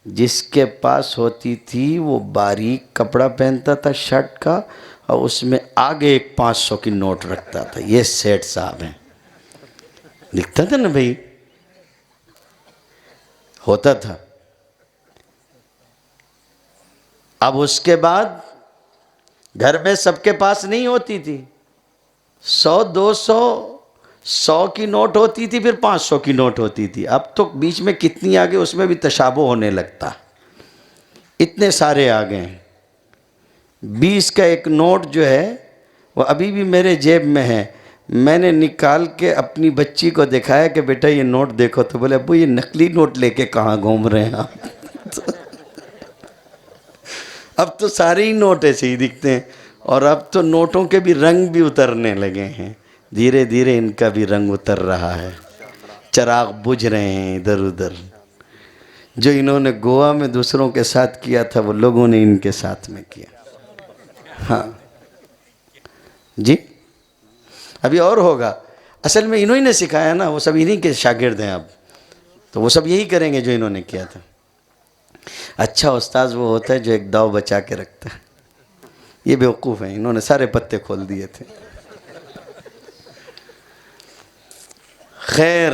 جس کے پاس ہوتی تھی وہ باریک کپڑا پہنتا تھا شرٹ کا، اور اس میں آگے ایک 500 کی نوٹ رکھتا تھا۔ یہ سیٹ صاحب ہیں، دکھتا تھا نا بھائی، ہوتا تھا۔ اب اس کے بعد گھر میں سب کے پاس نہیں ہوتی تھی، 100 200 100 کی نوٹ ہوتی تھی، پھر 500 کی نوٹ ہوتی تھی۔ اب تو بیچ میں کتنی آگے اس میں بھی تشابہ ہونے لگتا، اتنے سارے آگے ہیں۔ 20 کا ایک نوٹ جو ہے وہ ابھی بھی میرے جیب میں ہے۔ میں نے نکال کے اپنی بچی کو دکھایا کہ بیٹا یہ نوٹ دیکھو، تو بولے ابو یہ نقلی نوٹ لے کے کہاں گھوم رہے ہیں آپ؟ اب تو سارے ہی نوٹ ایسے ہی دکھتے ہیں، اور اب تو نوٹوں کے بھی رنگ بھی اترنے لگے ہیں۔ دھیرے دھیرے ان کا بھی رنگ اتر رہا ہے، چراغ بجھ رہے ہیں ادھر ادھر۔ جو انہوں نے گوا میں دوسروں کے ساتھ کیا تھا وہ لوگوں نے ان کے ساتھ میں کیا۔ ہاں جی، ابھی اور ہوگا۔ اصل میں انہوں نے سکھایا نا، وہ سب انہی کے شاگرد ہیں اب، تو وہ سب یہی کریں گے جو انہوں نے کیا تھا۔ اچھا استاذ وہ ہوتا ہے جو ایک داؤ بچا کے رکھتا ہے۔ یہ بیوقوف ہیں، انہوں نے سارے پتے کھول دیے تھے۔ خیر،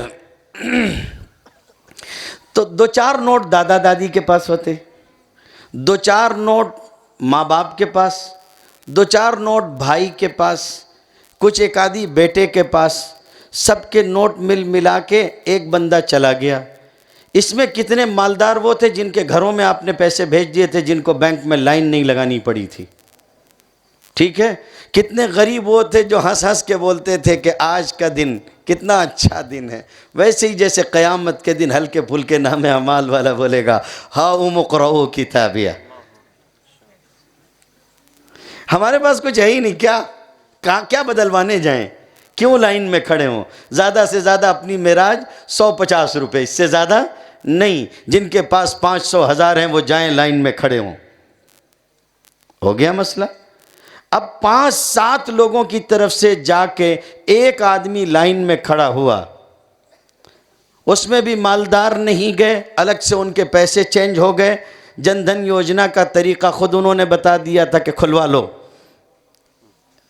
تو 2-4 نوٹ دادا دادی کے پاس ہوتے، 2-4 نوٹ ماں باپ کے پاس، 2-4 نوٹ بھائی کے پاس، کچھ ایک آدھی بیٹے کے پاس، سب کے نوٹ مل ملا کے ایک بندہ چلا گیا۔ اس میں کتنے مالدار وہ تھے جن کے گھروں میں آپ نے پیسے بھیج دیے تھے، جن کو بینک میں لائن نہیں لگانی پڑی تھی، ٹھیک ہے؟ کتنے غریب وہ تھے جو ہنس ہنس کے بولتے تھے کہ آج کا دن کتنا اچھا دن ہے۔ ویسے ہی جیسے قیامت کے دن ہلکے پھلکے نام اعمال والا بولے گا ہاؤم اقرؤ کتابیہ۔ ہمارے پاس کچھ ہے ہی نہیں، کیا بدلوانے جائیں؟ کیوں لائن میں کھڑے ہوں؟ زیادہ سے زیادہ اپنی معراج 150 روپے، اس سے زیادہ نہیں۔ جن کے پاس 500 1000 ہیں وہ جائیں لائن میں کھڑے ہوں۔ ہو گیا مسئلہ؟ اب 5-7 لوگوں کی طرف سے جا کے ایک آدمی لائن میں کھڑا ہوا، اس میں بھی مالدار نہیں گئے، الگ سے ان کے پیسے چینج ہو گئے۔ جن دھن یوجنا کا طریقہ خود انہوں نے بتا دیا تھا کہ کھلوا لو،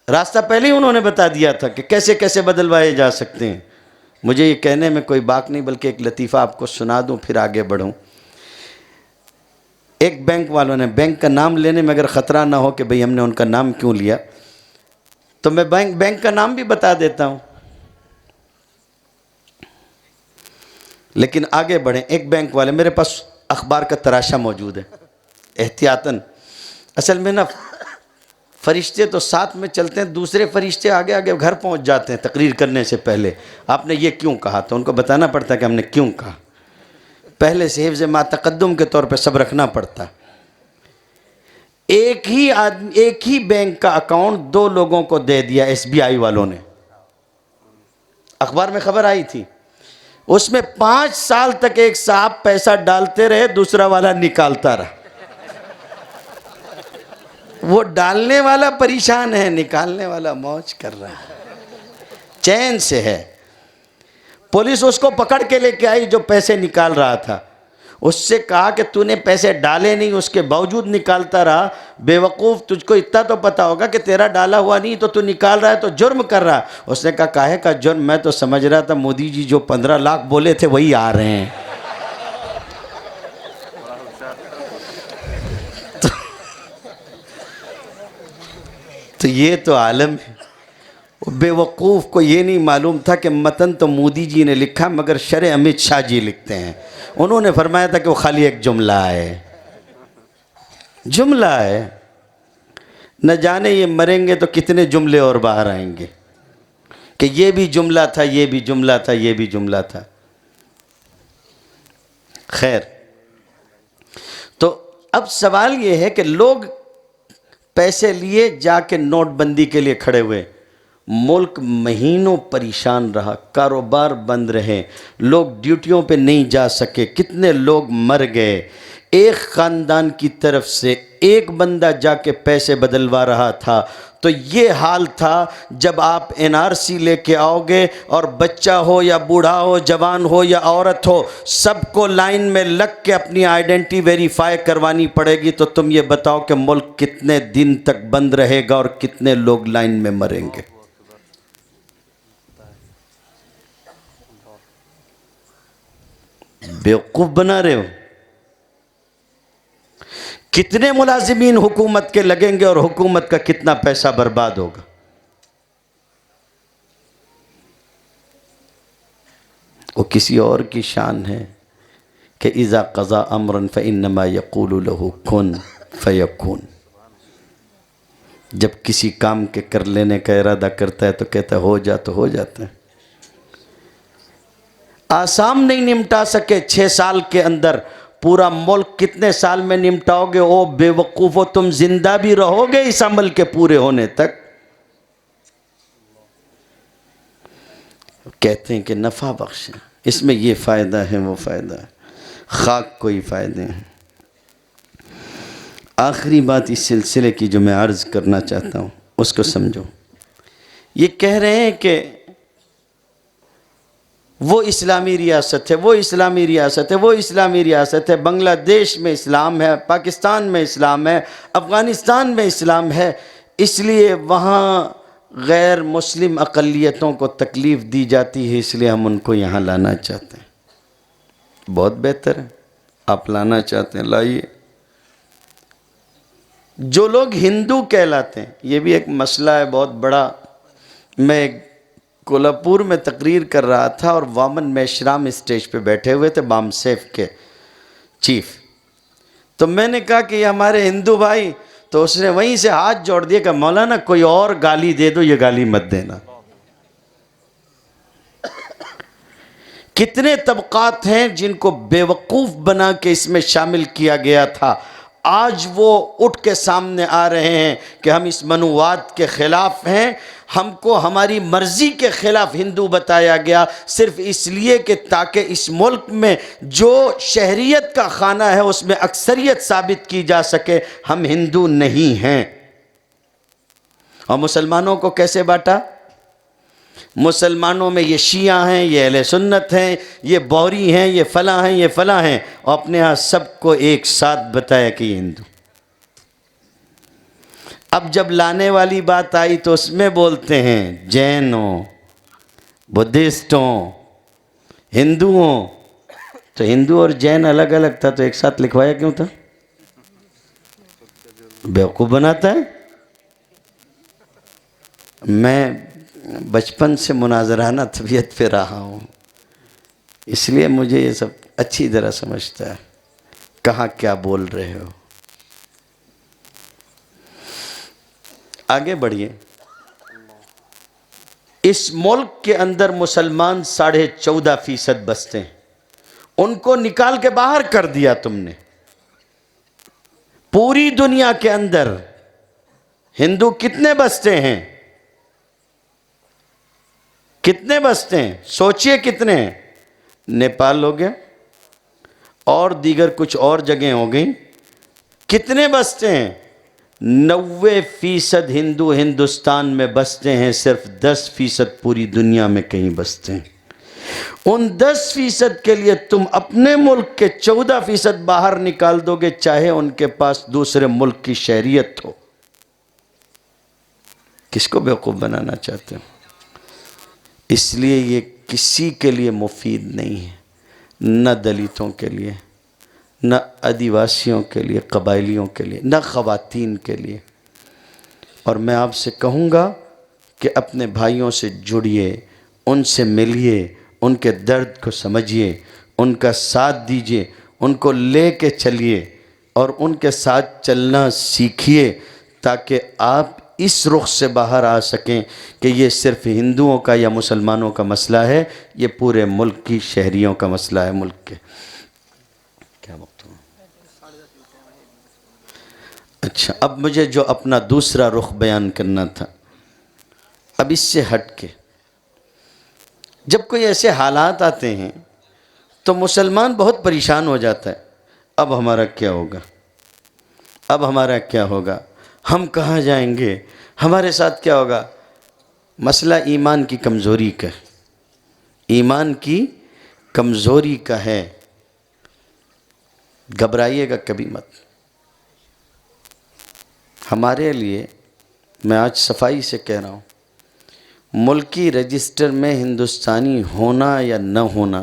راستہ پہلے ہی انہوں نے بتا دیا تھا کہ کیسے کیسے بدلوائے جا سکتے ہیں۔ مجھے یہ کہنے میں کوئی بات نہیں بلکہ ایک لطیفہ آپ کو سنا دوں پھر آگے بڑھوں۔ ایک بینک والوں نے، بینک کا نام لینے میں اگر خطرہ نہ ہو کہ بھئی ہم نے ان کا نام کیوں لیا، تو میں بینک کا نام بھی بتا دیتا ہوں، لیکن آگے بڑھیں۔ ایک بینک والے، میرے پاس اخبار کا تراشا موجود ہے احتیاطاً، اصل میں نا فرشتے تو ساتھ میں چلتے ہیں، دوسرے فرشتے آگے آگے گھر پہنچ جاتے ہیں تقریر کرنے سے پہلے، آپ نے یہ کیوں کہا؟ تو ان کو بتانا پڑتا ہے کہ ہم نے کیوں کہا، پہلے سے حفظ ما تقدم کے طور پہ سب رکھنا پڑتا ہے۔ ایک ہی بینک کا اکاؤنٹ 2 لوگوں کو دے دیا ایس بی آئی والوں نے، اخبار میں خبر آئی تھی، اس میں 5 سال تک ایک صاحب پیسہ ڈالتے رہے، دوسرا والا نکالتا رہا۔ وہ ڈالنے والا پریشان ہے، نکالنے والا موج کر رہا ہے، چین سے ہے۔ پولیس اس کو پکڑ کے لے کے آئی جو پیسے نکال رہا تھا، اس سے کہا کہ تو نے پیسے ڈالے نہیں، اس کے باوجود نکالتا رہا، بے وقوف، تجھ کو اتنا تو پتا ہوگا کہ تیرا ڈالا ہوا نہیں تو نکال رہا ہے، تو جرم کر رہا ہے۔ اس نے کہا کاہے کا جرم؟ میں تو سمجھ رہا تھا مودی جی جو 15 لاکھ بولے تھے وہی آ رہے ہیں۔ تو یہ تو عالم ہے۔ بے وقوف کو یہ نہیں معلوم تھا کہ متن تو مودی جی نے لکھا مگر شرح امت شاہ جی لکھتے ہیں، انہوں نے فرمایا تھا کہ وہ خالی ایک جملہ ہے، جملہ ہے، نہ جانے یہ مریں گے تو کتنے جملے اور باہر آئیں گے کہ یہ بھی جملہ تھا، یہ بھی جملہ تھا، یہ بھی جملہ تھا۔ خیر، تو اب سوال یہ ہے کہ لوگ پیسے لیے جا کے نوٹ بندی کے لیے کھڑے ہوئے، ملک مہینوں پریشان رہا، کاروبار بند رہے، لوگ ڈیوٹیوں پہ نہیں جا سکے، کتنے لوگ مر گئے، ایک خاندان کی طرف سے ایک بندہ جا کے پیسے بدلوا رہا تھا۔ تو یہ حال تھا جب آپ این آر سی لے کے آؤ گے اور بچہ ہو یا بوڑھا ہو، جوان ہو یا عورت ہو، سب کو لائن میں لگ کے اپنی آئیڈینٹی ویریفائی کروانی پڑے گی۔ تو تم یہ بتاؤ کہ ملک کتنے دن تک بند رہے گا اور کتنے لوگ لائن میں مریں گے؟ بیوقوف بنا رہے ہو؟ کتنے ملازمین حکومت کے لگیں گے اور حکومت کا کتنا پیسہ برباد ہوگا؟ وہ کسی اور کی شان ہے کہ اذا قضا امرا فانما یقول له کن فیکون۔ جب کسی کام کے کر لینے کا ارادہ کرتا ہے تو کہتا ہے ہو جا تو ہو جاتا ہے۔ آسام نہیں نمٹا سکے 6 سال کے اندر، پورا ملک کتنے سال میں نمٹاؤ گے؟ او بے وقوفو، تم زندہ بھی رہو گے اس عمل کے پورے ہونے تک؟ کہتے ہیں کہ نفع بخش ہے، اس میں یہ فائدہ ہے وہ فائدہ ہے، خاک کوئی فائدے ہیں۔ آخری بات اس سلسلے کی جو میں عرض کرنا چاہتا ہوں اس کو سمجھو۔ یہ کہہ رہے ہیں کہ وہ اسلامی ریاست ہے، وہ اسلامی ریاست ہے، وہ اسلامی ریاست ہے، بنگلہ دیش میں اسلام ہے، پاکستان میں اسلام ہے، افغانستان میں اسلام ہے، اس لیے وہاں غیر مسلم اقلیتوں کو تکلیف دی جاتی ہے، اس لیے ہم ان کو یہاں لانا چاہتے ہیں۔ بہت بہتر ہے، آپ لانا چاہتے ہیں، لائیے۔ جو لوگ ہندو کہلاتے ہیں، یہ بھی ایک مسئلہ ہے بہت بڑا۔ میں کولہاپور میں تقریر کر رہا تھا اور وامن میشرام اسٹیج پہ بیٹھے ہوئے تھے، بام سیف کے چیف۔ تو میں نے کہا کہ یہ ہمارے ہندو بھائی، تو اس نے وہیں سے ہاتھ جوڑ دیا کہ مولانا کوئی اور گالی دے دو، یہ گالی مت دینا۔ کتنے طبقات ہیں جن کو بے وقوف بنا کے اس میں شامل کیا گیا تھا، آج وہ اٹھ کے سامنے آ رہے ہیں کہ ہم اس منووات کے خلاف ہیں، ہم کو ہماری مرضی کے خلاف ہندو بتایا گیا، صرف اس لیے کہ تاکہ اس ملک میں جو شہریت کا خانہ ہے اس میں اکثریت ثابت کی جا سکے، ہم ہندو نہیں ہیں۔ اور مسلمانوں کو کیسے بانٹا؟ مسلمانوں میں یہ شیعہ ہیں، یہ اہل سنت ہیں، یہ بوری ہیں، یہ فلاں ہیں، یہ فلاں ہیں، اور اپنے ہاں سب کو ایک ساتھ بتایا کہ یہ ہندو۔ اب جب لانے والی بات آئی تو اس میں بولتے ہیں جینوں، بدھسٹوں، ہندوؤں۔ تو ہندو اور جین الگ الگ تھا تو ایک ساتھ لکھوایا کیوں تھا؟ بیوقوف بناتا ہے۔ میں بچپن سے مناظرانہ طبیعت پہ رہا ہوں، اس لیے مجھے یہ سب اچھی طرح سمجھتا ہے، کہاں کیا بول رہے ہو۔ آگے بڑھیے. اس ملک کے اندر مسلمان 14.5% بستے ہیں. ان کو نکال کے باہر کر دیا تم نے. پوری دنیا کے اندر ہندو کتنے بستے ہیں؟ کتنے بستے ہیں؟ سوچئے کتنے ہیں. نیپال ہو گیا اور دیگر کچھ اور جگہیں ہو گئیں. کتنے بستے ہیں؟ 90% ہندو ہندوستان میں بستے ہیں، صرف 10% پوری دنیا میں کہیں بستے ہیں. ان 10% کے لیے تم اپنے ملک کے 14% باہر نکال دو گے، چاہے ان کے پاس دوسرے ملک کی شہریت ہو. کس کو بیوقوف بنانا چاہتے ہو؟ اس لیے یہ کسی کے لیے مفید نہیں ہے، نہ دلتوں کے لیے، نہ آدیواسیوں کے لیے، قبائلیوں کے لیے، نہ خواتین کے لیے. اور میں آپ سے کہوں گا کہ اپنے بھائیوں سے جڑیے، ان سے ملیے، ان کے درد کو سمجھیے، ان کا ساتھ دیجیے، ان کو لے کے چلیے اور ان کے ساتھ چلنا سیکھیے، تاکہ آپ اس رخ سے باہر آ سکیں کہ یہ صرف ہندوؤں کا یا مسلمانوں کا مسئلہ ہے، یہ پورے ملک کی شہریوں کا مسئلہ ہے. ملک کے کیا وقت ہوا؟ اچھا، اب مجھے جو اپنا دوسرا رخ بیان کرنا تھا، اب اس سے ہٹ کے جب کوئی ایسے حالات آتے ہیں تو مسلمان بہت پریشان ہو جاتا ہے. اب ہمارا کیا ہوگا؟ اب ہمارا کیا ہوگا؟ ہم کہاں جائیں گے؟ ہمارے ساتھ کیا ہوگا؟ مسئلہ ایمان کی کمزوری کا ہے. ایمان کی کمزوری کا ہے. گھبرائیے گا کبھی مت. ہمارے لیے، میں آج صفائی سے کہہ رہا ہوں، ملکی رجسٹر میں ہندوستانی ہونا یا نہ ہونا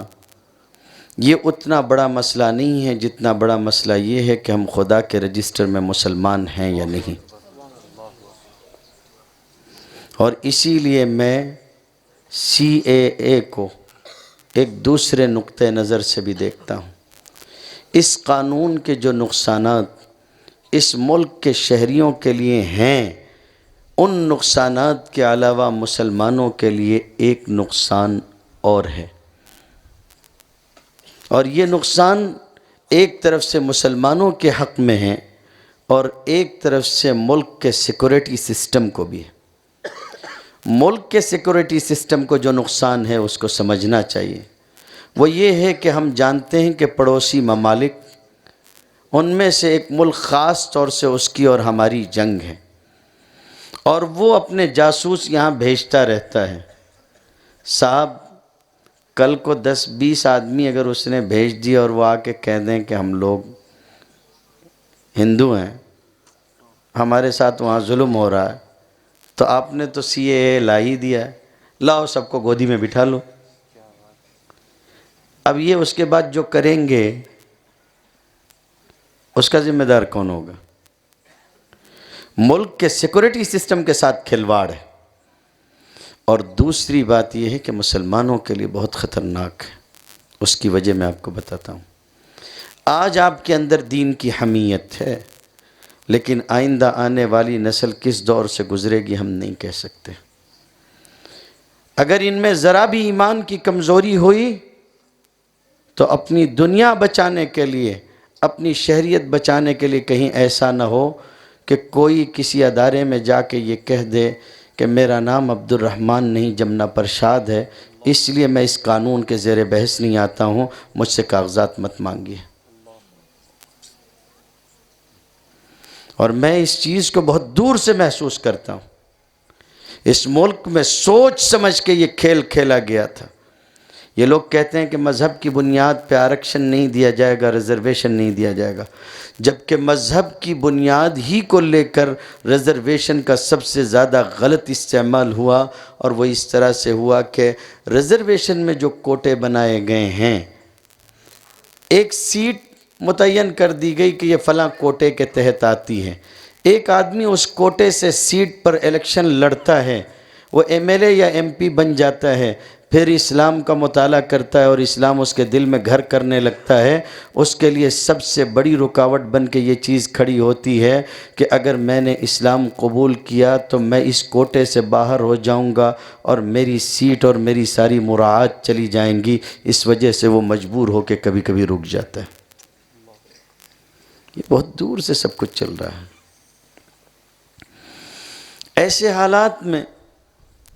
یہ اتنا بڑا مسئلہ نہیں ہے جتنا بڑا مسئلہ یہ ہے کہ ہم خدا کے رجسٹر میں مسلمان ہیں یا نہیں. اور اسی لیے میں CAA کو ایک دوسرے نقطۂ نظر سے بھی دیکھتا ہوں. اس قانون کے جو نقصانات اس ملک کے شہریوں کے لیے ہیں، ان نقصانات کے علاوہ مسلمانوں کے لیے ایک نقصان اور ہے. اور یہ نقصان ایک طرف سے مسلمانوں کے حق میں ہے اور ایک طرف سے ملک کے سیکورٹی سسٹم کو بھی ہے. ملک کے سیکورٹی سسٹم کو جو نقصان ہے اس کو سمجھنا چاہیے. وہ یہ ہے کہ ہم جانتے ہیں کہ پڑوسی ممالک، ان میں سے ایک ملک خاص طور سے اس کی اور ہماری جنگ ہے، اور وہ اپنے جاسوس یہاں بھیجتا رہتا ہے. صاحب کل کو 10-20 آدمی اگر اس نے بھیج دی اور وہ آ کے کہہ دیں کہ ہم لوگ ہندو ہیں، ہمارے ساتھ وہاں ظلم ہو رہا ہے، تو آپ نے تو CAA لا ہی دیا ہے، لاؤ سب کو گودی میں بٹھا لو. اب یہ اس کے بعد جو کریں گے اس کا ذمہ دار کون ہوگا؟ ملک کے سیکورٹی سسٹم کے ساتھ کھلواڑ ہے. اور دوسری بات یہ ہے کہ مسلمانوں کے لیے بہت خطرناک ہے. اس کی وجہ میں آپ کو بتاتا ہوں. آج آپ کے اندر دین کی حمیت ہے، لیکن آئندہ آنے والی نسل کس دور سے گزرے گی ہم نہیں کہہ سکتے. اگر ان میں ذرا بھی ایمان کی کمزوری ہوئی تو اپنی دنیا بچانے کے لیے، اپنی شہریت بچانے کے لیے کہیں ایسا نہ ہو کہ کوئی کسی ادارے میں جا کے یہ کہہ دے کہ میرا نام عبد الرحمن نہیں جمنا پرشاد ہے، اس لیے میں اس قانون کے زیر بحث نہیں آتا ہوں، مجھ سے کاغذات مت مانگیے. اور میں اس چیز کو بہت دور سے محسوس کرتا ہوں. اس ملک میں سوچ سمجھ کے یہ کھیل کھیلا گیا تھا. یہ لوگ کہتے ہیں کہ مذہب کی بنیاد پہ آرکشن نہیں دیا جائے گا، ریزرویشن نہیں دیا جائے گا، جبکہ مذہب کی بنیاد ہی کو لے کر ریزرویشن کا سب سے زیادہ غلط استعمال ہوا. اور وہ اس طرح سے ہوا کہ ریزرویشن میں جو کوٹے بنائے گئے ہیں، ایک سیٹ متعین کر دی گئی کہ یہ فلاں کوٹے کے تحت آتی ہے. ایک آدمی اس کوٹے سے سیٹ پر الیکشن لڑتا ہے، وہ MLA یا MP بن جاتا ہے، پھر اسلام کا مطالعہ کرتا ہے اور اسلام اس کے دل میں گھر کرنے لگتا ہے، اس کے لیے سب سے بڑی رکاوٹ بن کے یہ چیز کھڑی ہوتی ہے کہ اگر میں نے اسلام قبول کیا تو میں اس کوٹے سے باہر ہو جاؤں گا اور میری سیٹ اور میری ساری مراعات چلی جائیں گی، اس وجہ سے وہ مجبور ہو کے کبھی کبھی رک جاتا ہے۔ یہ بہت دور سے سب کچھ چل رہا ہے۔ ایسے حالات میں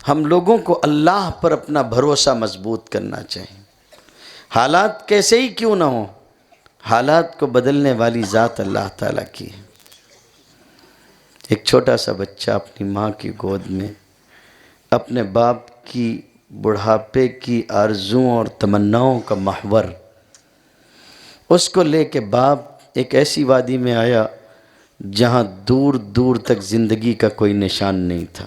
ہم لوگوں کو اللہ پر اپنا بھروسہ مضبوط کرنا چاہیے۔ حالات کیسے ہی کیوں نہ ہوں، حالات کو بدلنے والی ذات اللہ تعالیٰ کی ہے۔ ایک چھوٹا سا بچہ اپنی ماں کی گود میں اپنے باپ کی بڑھاپے کی آرزوؤں اور تمناؤں کا محور، اس کو لے کے باپ ایک ایسی وادی میں آیا جہاں دور دور تک زندگی کا کوئی نشان نہیں تھا،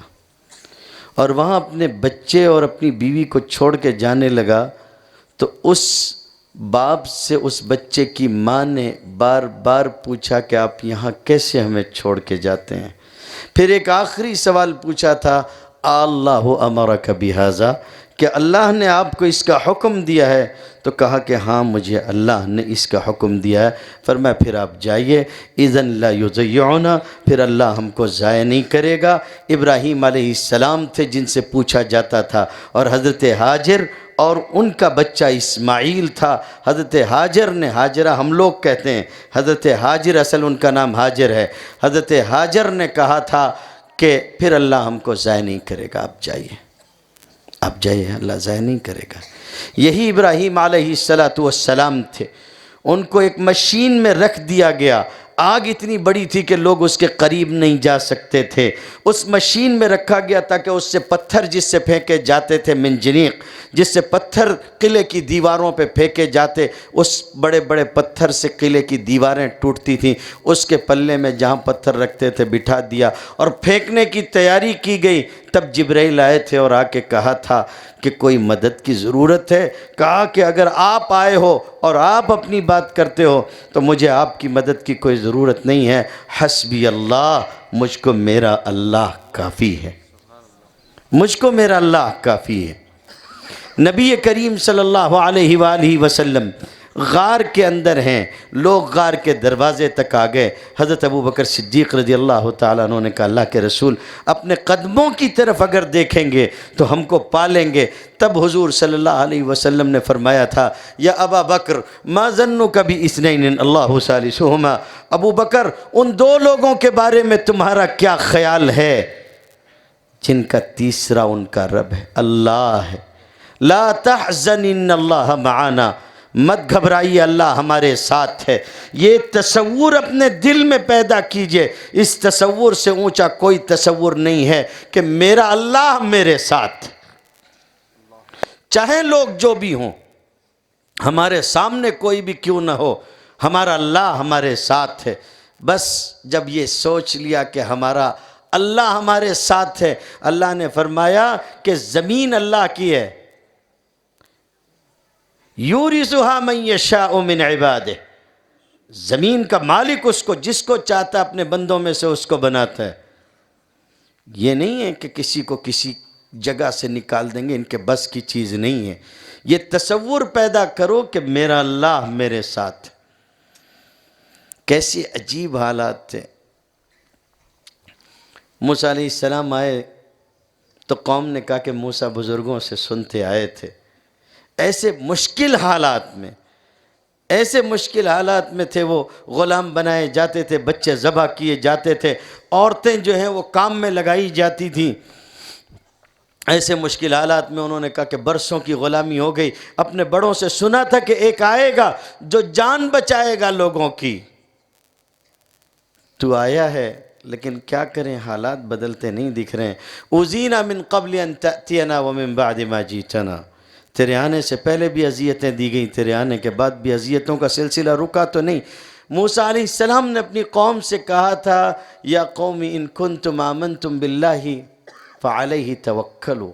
اور وہاں اپنے بچے اور اپنی بیوی کو چھوڑ کے جانے لگا تو اس باپ سے اس بچے کی ماں نے بار بار پوچھا کہ آپ یہاں کیسے ہمیں چھوڑ کے جاتے ہیں؟ پھر ایک آخری سوال پوچھا تھا، اللہ امرک بہذا، کہ اللہ نے آپ کو اس کا حکم دیا ہے؟ تو کہا کہ ہاں مجھے اللہ نے اس کا حکم دیا ہے۔ فرمایا پھر آپ جائیے، اذن لا یضیعنا، پھر اللہ ہم کو ضائع نہیں کرے گا۔ ابراہیم علیہ السلام تھے جن سے پوچھا جاتا تھا، اور حضرت ہاجر اور ان کا بچہ اسماعیل تھا۔ حضرت ہاجر نے، ہاجرہ ہم لوگ کہتے ہیں، حضرت ہاجر اصل ان کا نام ہاجر ہے، حضرت ہاجر نے کہا تھا کہ پھر اللہ ہم کو ضائع نہیں کرے گا، آپ جائیے، آپ جائیے، اللہ ضائع نہیں کرے گا۔ یہی ابراہیم علیہ السلام تھے، ان کو ایک مشین میں رکھ دیا گیا، آگ اتنی بڑی تھی کہ لوگ اس کے قریب نہیں جا سکتے تھے، اس مشین میں رکھا گیا تاکہ اس سے پتھر جس سے پھینکے جاتے تھے، منجنیق، جس سے پتھر قلعے کی دیواروں پہ پھینکے جاتے، اس بڑے بڑے پتھر سے قلعے کی دیواریں ٹوٹتی تھیں، اس کے پلے میں جہاں پتھر رکھتے تھے بٹھا دیا اور پھینکنے کی تیاری کی گئی۔ تب جبرائیل آئے تھے اور آ کے کہا تھا کہ کوئی مدد کی ضرورت ہے؟ کہا کہ اگر آپ آئے ہو اور آپ اپنی بات کرتے ہو تو مجھے آپ کی مدد کی کوئی ضرورت نہیں ہے، حسبی اللہ، مجھ کو میرا اللہ کافی ہے، مجھ کو میرا اللہ کافی ہے۔ نبی کریم صلی اللہ علیہ وآلہ وسلم غار کے اندر ہیں، لوگ غار کے دروازے تک آ گئے۔ حضرت ابو بکر صدیق رضی اللہ تعالیٰ عنہ نے کہا اللہ کے رسول اپنے قدموں کی طرف اگر دیکھیں گے تو ہم کو پالیں گے۔ تب حضور صلی اللہ علیہ وسلم نے فرمایا تھا یا ابا بکر ما ظنک باثنین اللہ ثالثہما، ابو بکر ان دو لوگوں کے بارے میں تمہارا کیا خیال ہے جن کا تیسرا ان کا رب ہے، اللہ ہے۔ لا تحزن ان اللہ معنا، مت گھبرائیے، اللہ ہمارے ساتھ ہے۔ یہ تصور اپنے دل میں پیدا کیجئے، اس تصور سے اونچا کوئی تصور نہیں ہے کہ میرا اللہ میرے ساتھ، چاہے لوگ جو بھی ہوں، ہمارے سامنے کوئی بھی کیوں نہ ہو، ہمارا اللہ ہمارے ساتھ ہے۔ بس جب یہ سوچ لیا کہ ہمارا اللہ ہمارے ساتھ ہے، اللہ نے فرمایا کہ زمین اللہ کی ہے، یورثھا من یشاء من عبادہ، زمین کا مالک اس کو جس کو چاہتا ہے اپنے بندوں میں سے اس کو بناتا ہے۔ یہ نہیں ہے کہ کسی کو کسی جگہ سے نکال دیں گے، ان کے بس کی چیز نہیں ہے۔ یہ تصور پیدا کرو کہ میرا اللہ میرے ساتھ۔ کیسی عجیب حالات تھے۔ موسیٰ علیہ السلام آئے تو قوم نے کہا کہ موسیٰ بزرگوں سے سنتے آئے تھے۔ ایسے مشکل حالات میں، ایسے مشکل حالات میں تھے، وہ غلام بنائے جاتے تھے، بچے ذبح کیے جاتے تھے، عورتیں جو ہیں وہ کام میں لگائی جاتی تھیں۔ ایسے مشکل حالات میں انہوں نے کہا کہ برسوں کی غلامی ہو گئی، اپنے بڑوں سے سنا تھا کہ ایک آئے گا جو جان بچائے گا لوگوں کی، تو آیا ہے، لیکن کیا کریں حالات بدلتے نہیں دکھ رہے ہیں۔ اوذینا من قبل ان تأتینا ومن بعد ما جیتنا، تیرے آنے سے پہلے بھی اذیتیں دی گئیں، تیرے آنے کے بعد بھی اذیتوں کا سلسلہ رکا تو نہیں۔ موسیٰ علیہ السلام نے اپنی قوم سے کہا تھا یا قوم ان کنتم آمنتم باللہ فعلیہ توکلوا،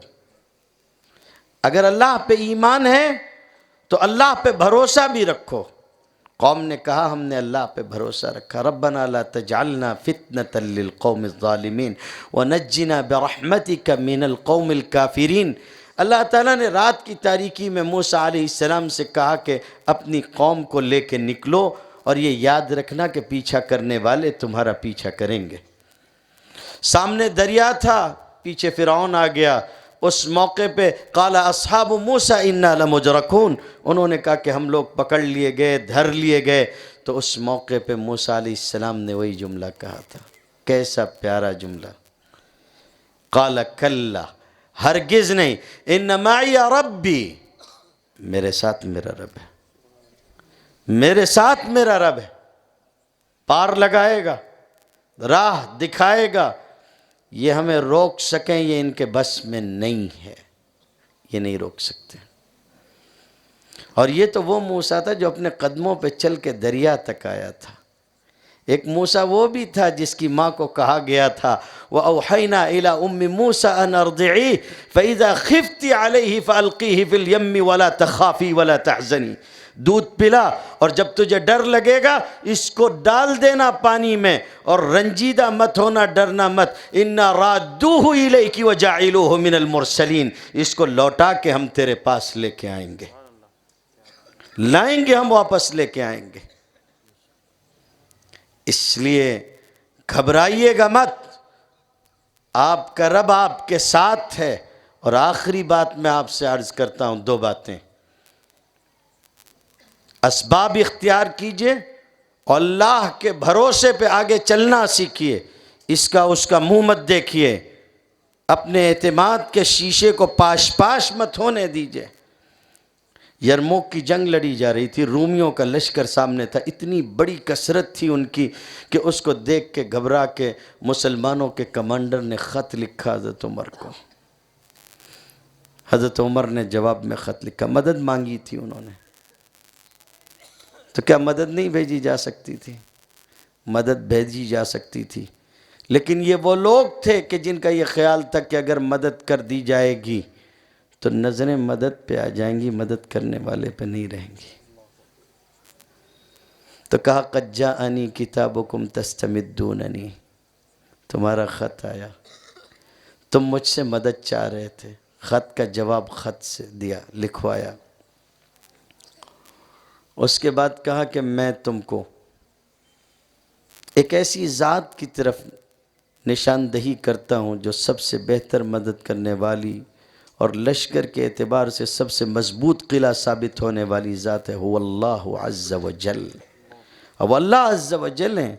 اگر اللہ پہ ایمان ہے تو اللہ پہ بھروسہ بھی رکھو۔ قوم نے کہا ہم نے اللہ پہ بھروسہ رکھا، ربنا لا تجعلنا فتنة للقوم الظالمین ونجنا برحمتک من القوم الکافرین، اللہ تعالیٰ نے رات کی تاریکی میں موسیٰ علیہ السلام سے کہا کہ اپنی قوم کو لے کے نکلو اور یہ یاد رکھنا کہ پیچھا کرنے والے تمہارا پیچھا کریں گے۔ سامنے دریا تھا، پیچھے فرعون آ گیا۔ اس موقع پہ قال اصحاب موسیٰ انا لمدرکون، انہوں نے کہا کہ ہم لوگ پکڑ لیے گئے، دھر لیے گئے۔ تو اس موقع پہ موسیٰ علیہ السلام نے وہی جملہ کہا تھا، کیسا پیارا جملہ، قال کلا، ہرگز نہیں، ان معی ربی، میرے ساتھ میرا رب ہے، میرے ساتھ میرا رب ہے، پار لگائے گا، راہ دکھائے گا۔ یہ ہمیں روک سکیں یہ ان کے بس میں نہیں ہے، یہ نہیں روک سکتے۔ اور یہ تو وہ موسیٰ تھا جو اپنے قدموں پہ چل کے دریا تک آیا تھا۔ ایک موسیٰ وہ بھی تھا جس کی ماں کو کہا گیا تھا وَأَوْحَيْنَا إِلَىٰ أُمِّ مُوسَىٰ أَنْ أَرْضِعِيهِ فَإِذَا خِفْتِ عَلَيْهِ فَأَلْقِيهِ فِي الْيَمِّ وَلَا تَخَافِي وَلَا تَحْزَنِي، دودھ پلا اور جب تجھے ڈر لگے گا اس کو ڈال دینا پانی میں، اور رنجیدہ مت ہونا، ڈرنا مت۔ اِنَّا رَادُّوهُ إِلَيْكِ وَجَاعِلُوهُ مِنَ الْمُرْسَلِينَ، اس کو لوٹا کے ہم تیرے پاس لے کے آئیں گے، لائیں گے، ہم واپس لے کے آئیں گے۔ اس لیے گھبرائیے گا مت، آپ کا رب آپ کے ساتھ ہے۔ اور آخری بات میں آپ سے عرض کرتا ہوں، دو باتیں، اسباب اختیار کیجئے اور اللہ کے بھروسے پہ آگے چلنا سیکھیے، اس کا اس کا منہ مت دیکھیے، اپنے اعتماد کے شیشے کو پاش پاش مت ہونے دیجئے۔ یرموک کی جنگ لڑی جا رہی تھی، رومیوں کا لشکر سامنے تھا، اتنی بڑی کثرت تھی ان کی کہ اس کو دیکھ کے گھبرا کے مسلمانوں کے کمانڈر نے خط لکھا حضرت عمر کو۔ حضرت عمر نے جواب میں خط لکھا، مدد مانگی تھی انہوں نے، تو کیا مدد نہیں بھیجی جا سکتی تھی؟ مدد بھیجی جا سکتی تھی، لیکن یہ وہ لوگ تھے کہ جن کا یہ خیال تھا کہ اگر مدد کر دی جائے گی تو نظریں مدد پہ آ جائیں گی، مدد کرنے والے پہ نہیں رہیں گی۔ تو کہا قد جاءنی کتابکم تستمدوننی، تمہارا خط آیا، تم مجھ سے مدد چاہ رہے تھے، خط کا جواب خط سے دیا، لکھوایا۔ اس کے بعد کہا کہ میں تم کو ایک ایسی ذات کی طرف نشاندہی کرتا ہوں جو سب سے بہتر مدد کرنے والی اور لشکر کے اعتبار سے سب سے مضبوط قلعہ ثابت ہونے والی ذات ہے، هو اللہ عز وجل، اب اللہ عز وجل ہیں۔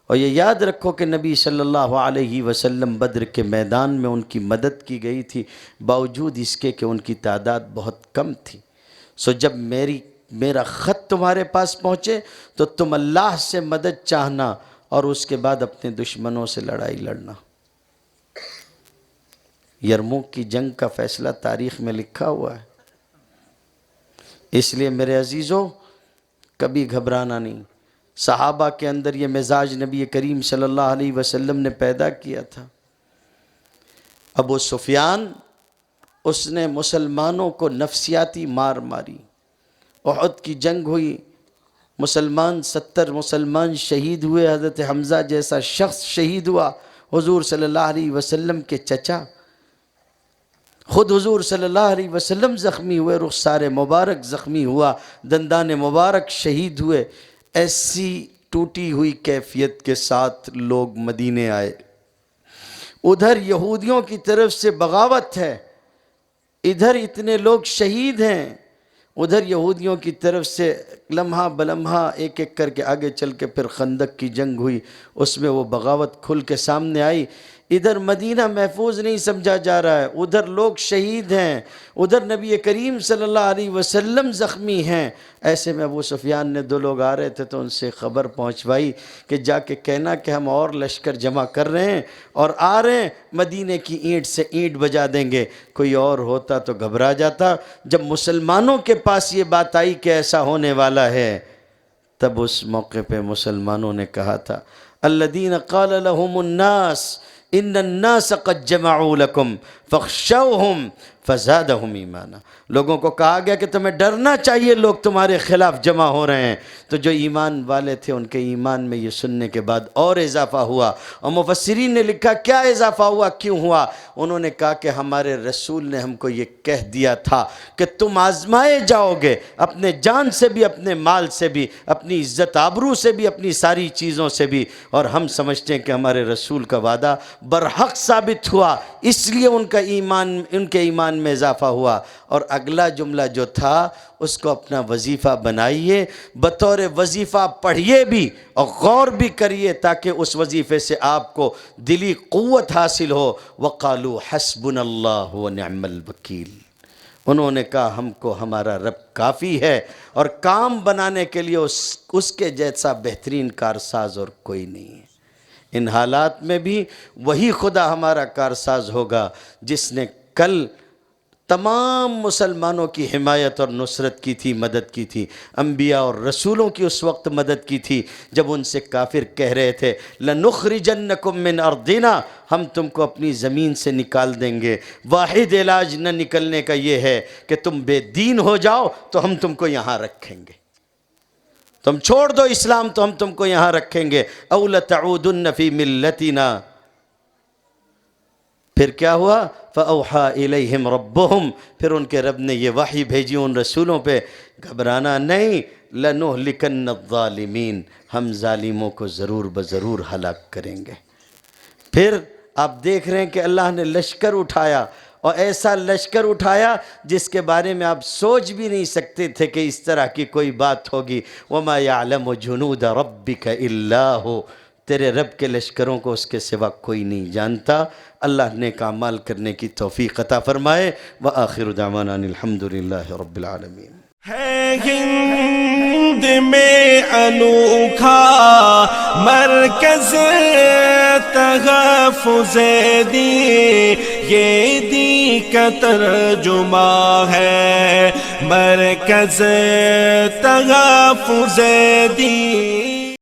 اور یہ یاد رکھو کہ نبی صلی اللہ علیہ وسلم بدر کے میدان میں ان کی مدد کی گئی تھی، باوجود اس کے کہ ان کی تعداد بہت کم تھی۔ سو جب میرا خط تمہارے پاس پہنچے تو تم اللہ سے مدد چاہنا اور اس کے بعد اپنے دشمنوں سے لڑائی لڑنا۔ یرموک کی جنگ کا فیصلہ تاریخ میں لکھا ہوا ہے۔ اس لیے میرے عزیزوں کبھی گھبرانا نہیں۔ صحابہ کے اندر یہ مزاج نبی کریم صلی اللہ علیہ وسلم نے پیدا کیا تھا۔ ابو سفیان، اس نے مسلمانوں کو نفسیاتی مار ماری۔ احد کی جنگ ہوئی، 70 مسلمان شہید ہوئے، حضرت حمزہ جیسا شخص شہید ہوا، حضور صلی اللہ علیہ وسلم کے چچا، خود حضور صلی اللہ علیہ وسلم زخمی ہوئے، رخسار مبارک زخمی ہوا، دندان مبارک شہید ہوئے۔ ایسی ٹوٹی ہوئی کیفیت کے ساتھ لوگ مدینے آئے، ادھر یہودیوں کی طرف سے بغاوت ہے، ادھر اتنے لوگ شہید ہیں، ادھر یہودیوں کی طرف سے لمحہ بلمحہ ایک ایک کر کے آگے چل کے پھر خندق کی جنگ ہوئی، اس میں وہ بغاوت کھل کے سامنے آئی۔ ادھر مدینہ محفوظ نہیں سمجھا جا رہا ہے، ادھر لوگ شہید ہیں، ادھر نبی کریم صلی اللہ علیہ وسلم زخمی ہیں۔ ایسے میں ابو سفیان نے 2 لوگ آ رہے تھے تو ان سے خبر پہنچوائی کہ جا کے کہنا کہ ہم اور لشکر جمع کر رہے ہیں اور آ رہے ہیں، مدینے کی اینٹ سے اینٹ بجا دیں گے۔ کوئی اور ہوتا تو گھبرا جاتا۔ جب مسلمانوں کے پاس یہ بات آئی کہ ایسا ہونے والا ہے، تب اس موقع پہ مسلمانوں نے کہا تھا الذین قال لهم الناس ان الناس قد جمعوا لكم فاخشوهم فزادہم ایمانا، لوگوں کو کہا گیا کہ تمہیں ڈرنا چاہیے، لوگ تمہارے خلاف جمع ہو رہے ہیں، تو جو ایمان والے تھے ان کے ایمان میں یہ سننے کے بعد اور اضافہ ہوا۔ اور مفسرین نے لکھا کیا اضافہ ہوا، کیوں ہوا؟ انہوں نے کہا کہ ہمارے رسول نے ہم کو یہ کہہ دیا تھا کہ تم آزمائے جاؤ گے، اپنے جان سے بھی، اپنے مال سے بھی، اپنی عزت آبرو سے بھی، اپنی ساری چیزوں سے بھی، اور ہم سمجھتے ہیں کہ ہمارے رسول کا وعدہ برحق ثابت ہوا، اس لیے ان کے ایمان میں اضافہ ہوا۔ اور اگلا جملہ جو تھا اس کو اپنا وظیفہ بنائیے، بطور وظیفہ پڑھیے بھی اور غور بھی کریے، تاکہ اس وظیفے سے آپ کو دلی قوت حاصل ہو۔ وَقَالُوا حَسْبُنَا اللَّهُ وَنِعْمَ الْوَكِيلُ، انہوں نے کہا ہم کو ہمارا رب کافی ہے، اور کام بنانے کے لیے اس کے جیسا بہترین کارساز اور کوئی نہیں ہے۔ ان حالات میں بھی وہی خدا ہمارا کارساز ہوگا جس نے کل تمام مسلمانوں کی حمایت اور نصرت کی تھی، مدد کی تھی، انبیاء اور رسولوں کی اس وقت مدد کی تھی جب ان سے کافر کہہ رہے تھے لَنُخْرِجَنَّكُم مِّنْ أَرْضِنَا، ہم تم کو اپنی زمین سے نکال دیں گے۔ واحد علاج نہ نکلنے کا یہ ہے کہ تم بے دین ہو جاؤ تو ہم تم کو یہاں رکھیں گے، تم چھوڑ دو اسلام تو ہم تم کو یہاں رکھیں گے۔ أَوْ لَتَعُودُنَّ فِي مِلَّتِنَا، پھر کیا ہوا؟ فَأَوْحَىٰ إِلَيْهِمْ رَبُّهُمْ، پھر ان کے رب نے یہ وحی بھیجی ان رسولوں پہ، گھبرانا نہیں، لَنُهْلِكَنَّ الظَّالِمِينَ، ہم ظالموں کو ضرور بضرور ہلاک کریں گے۔ پھر آپ دیکھ رہے ہیں کہ اللہ نے لشکر اٹھایا، اور ایسا لشکر اٹھایا جس کے بارے میں آپ سوچ بھی نہیں سکتے تھے کہ اس طرح کی کوئی بات ہوگی۔ وَمَا يَعْلَمُ جُنُودَ رَبِّكَ إِلَّا هُوَ، تیرے رب کے لشکروں کو اس کے سوا کوئی نہیں جانتا۔ اللہ نیک اعمال کرنے کی توفیق عطا فرمائے۔ وآخر دعوانا ان الحمد للہ رب العالمین۔ ہے ہند میں انوکھا مرکز تحفظ دین، یہ دی کا ترجمہ ہے مرکز تحفظ دین۔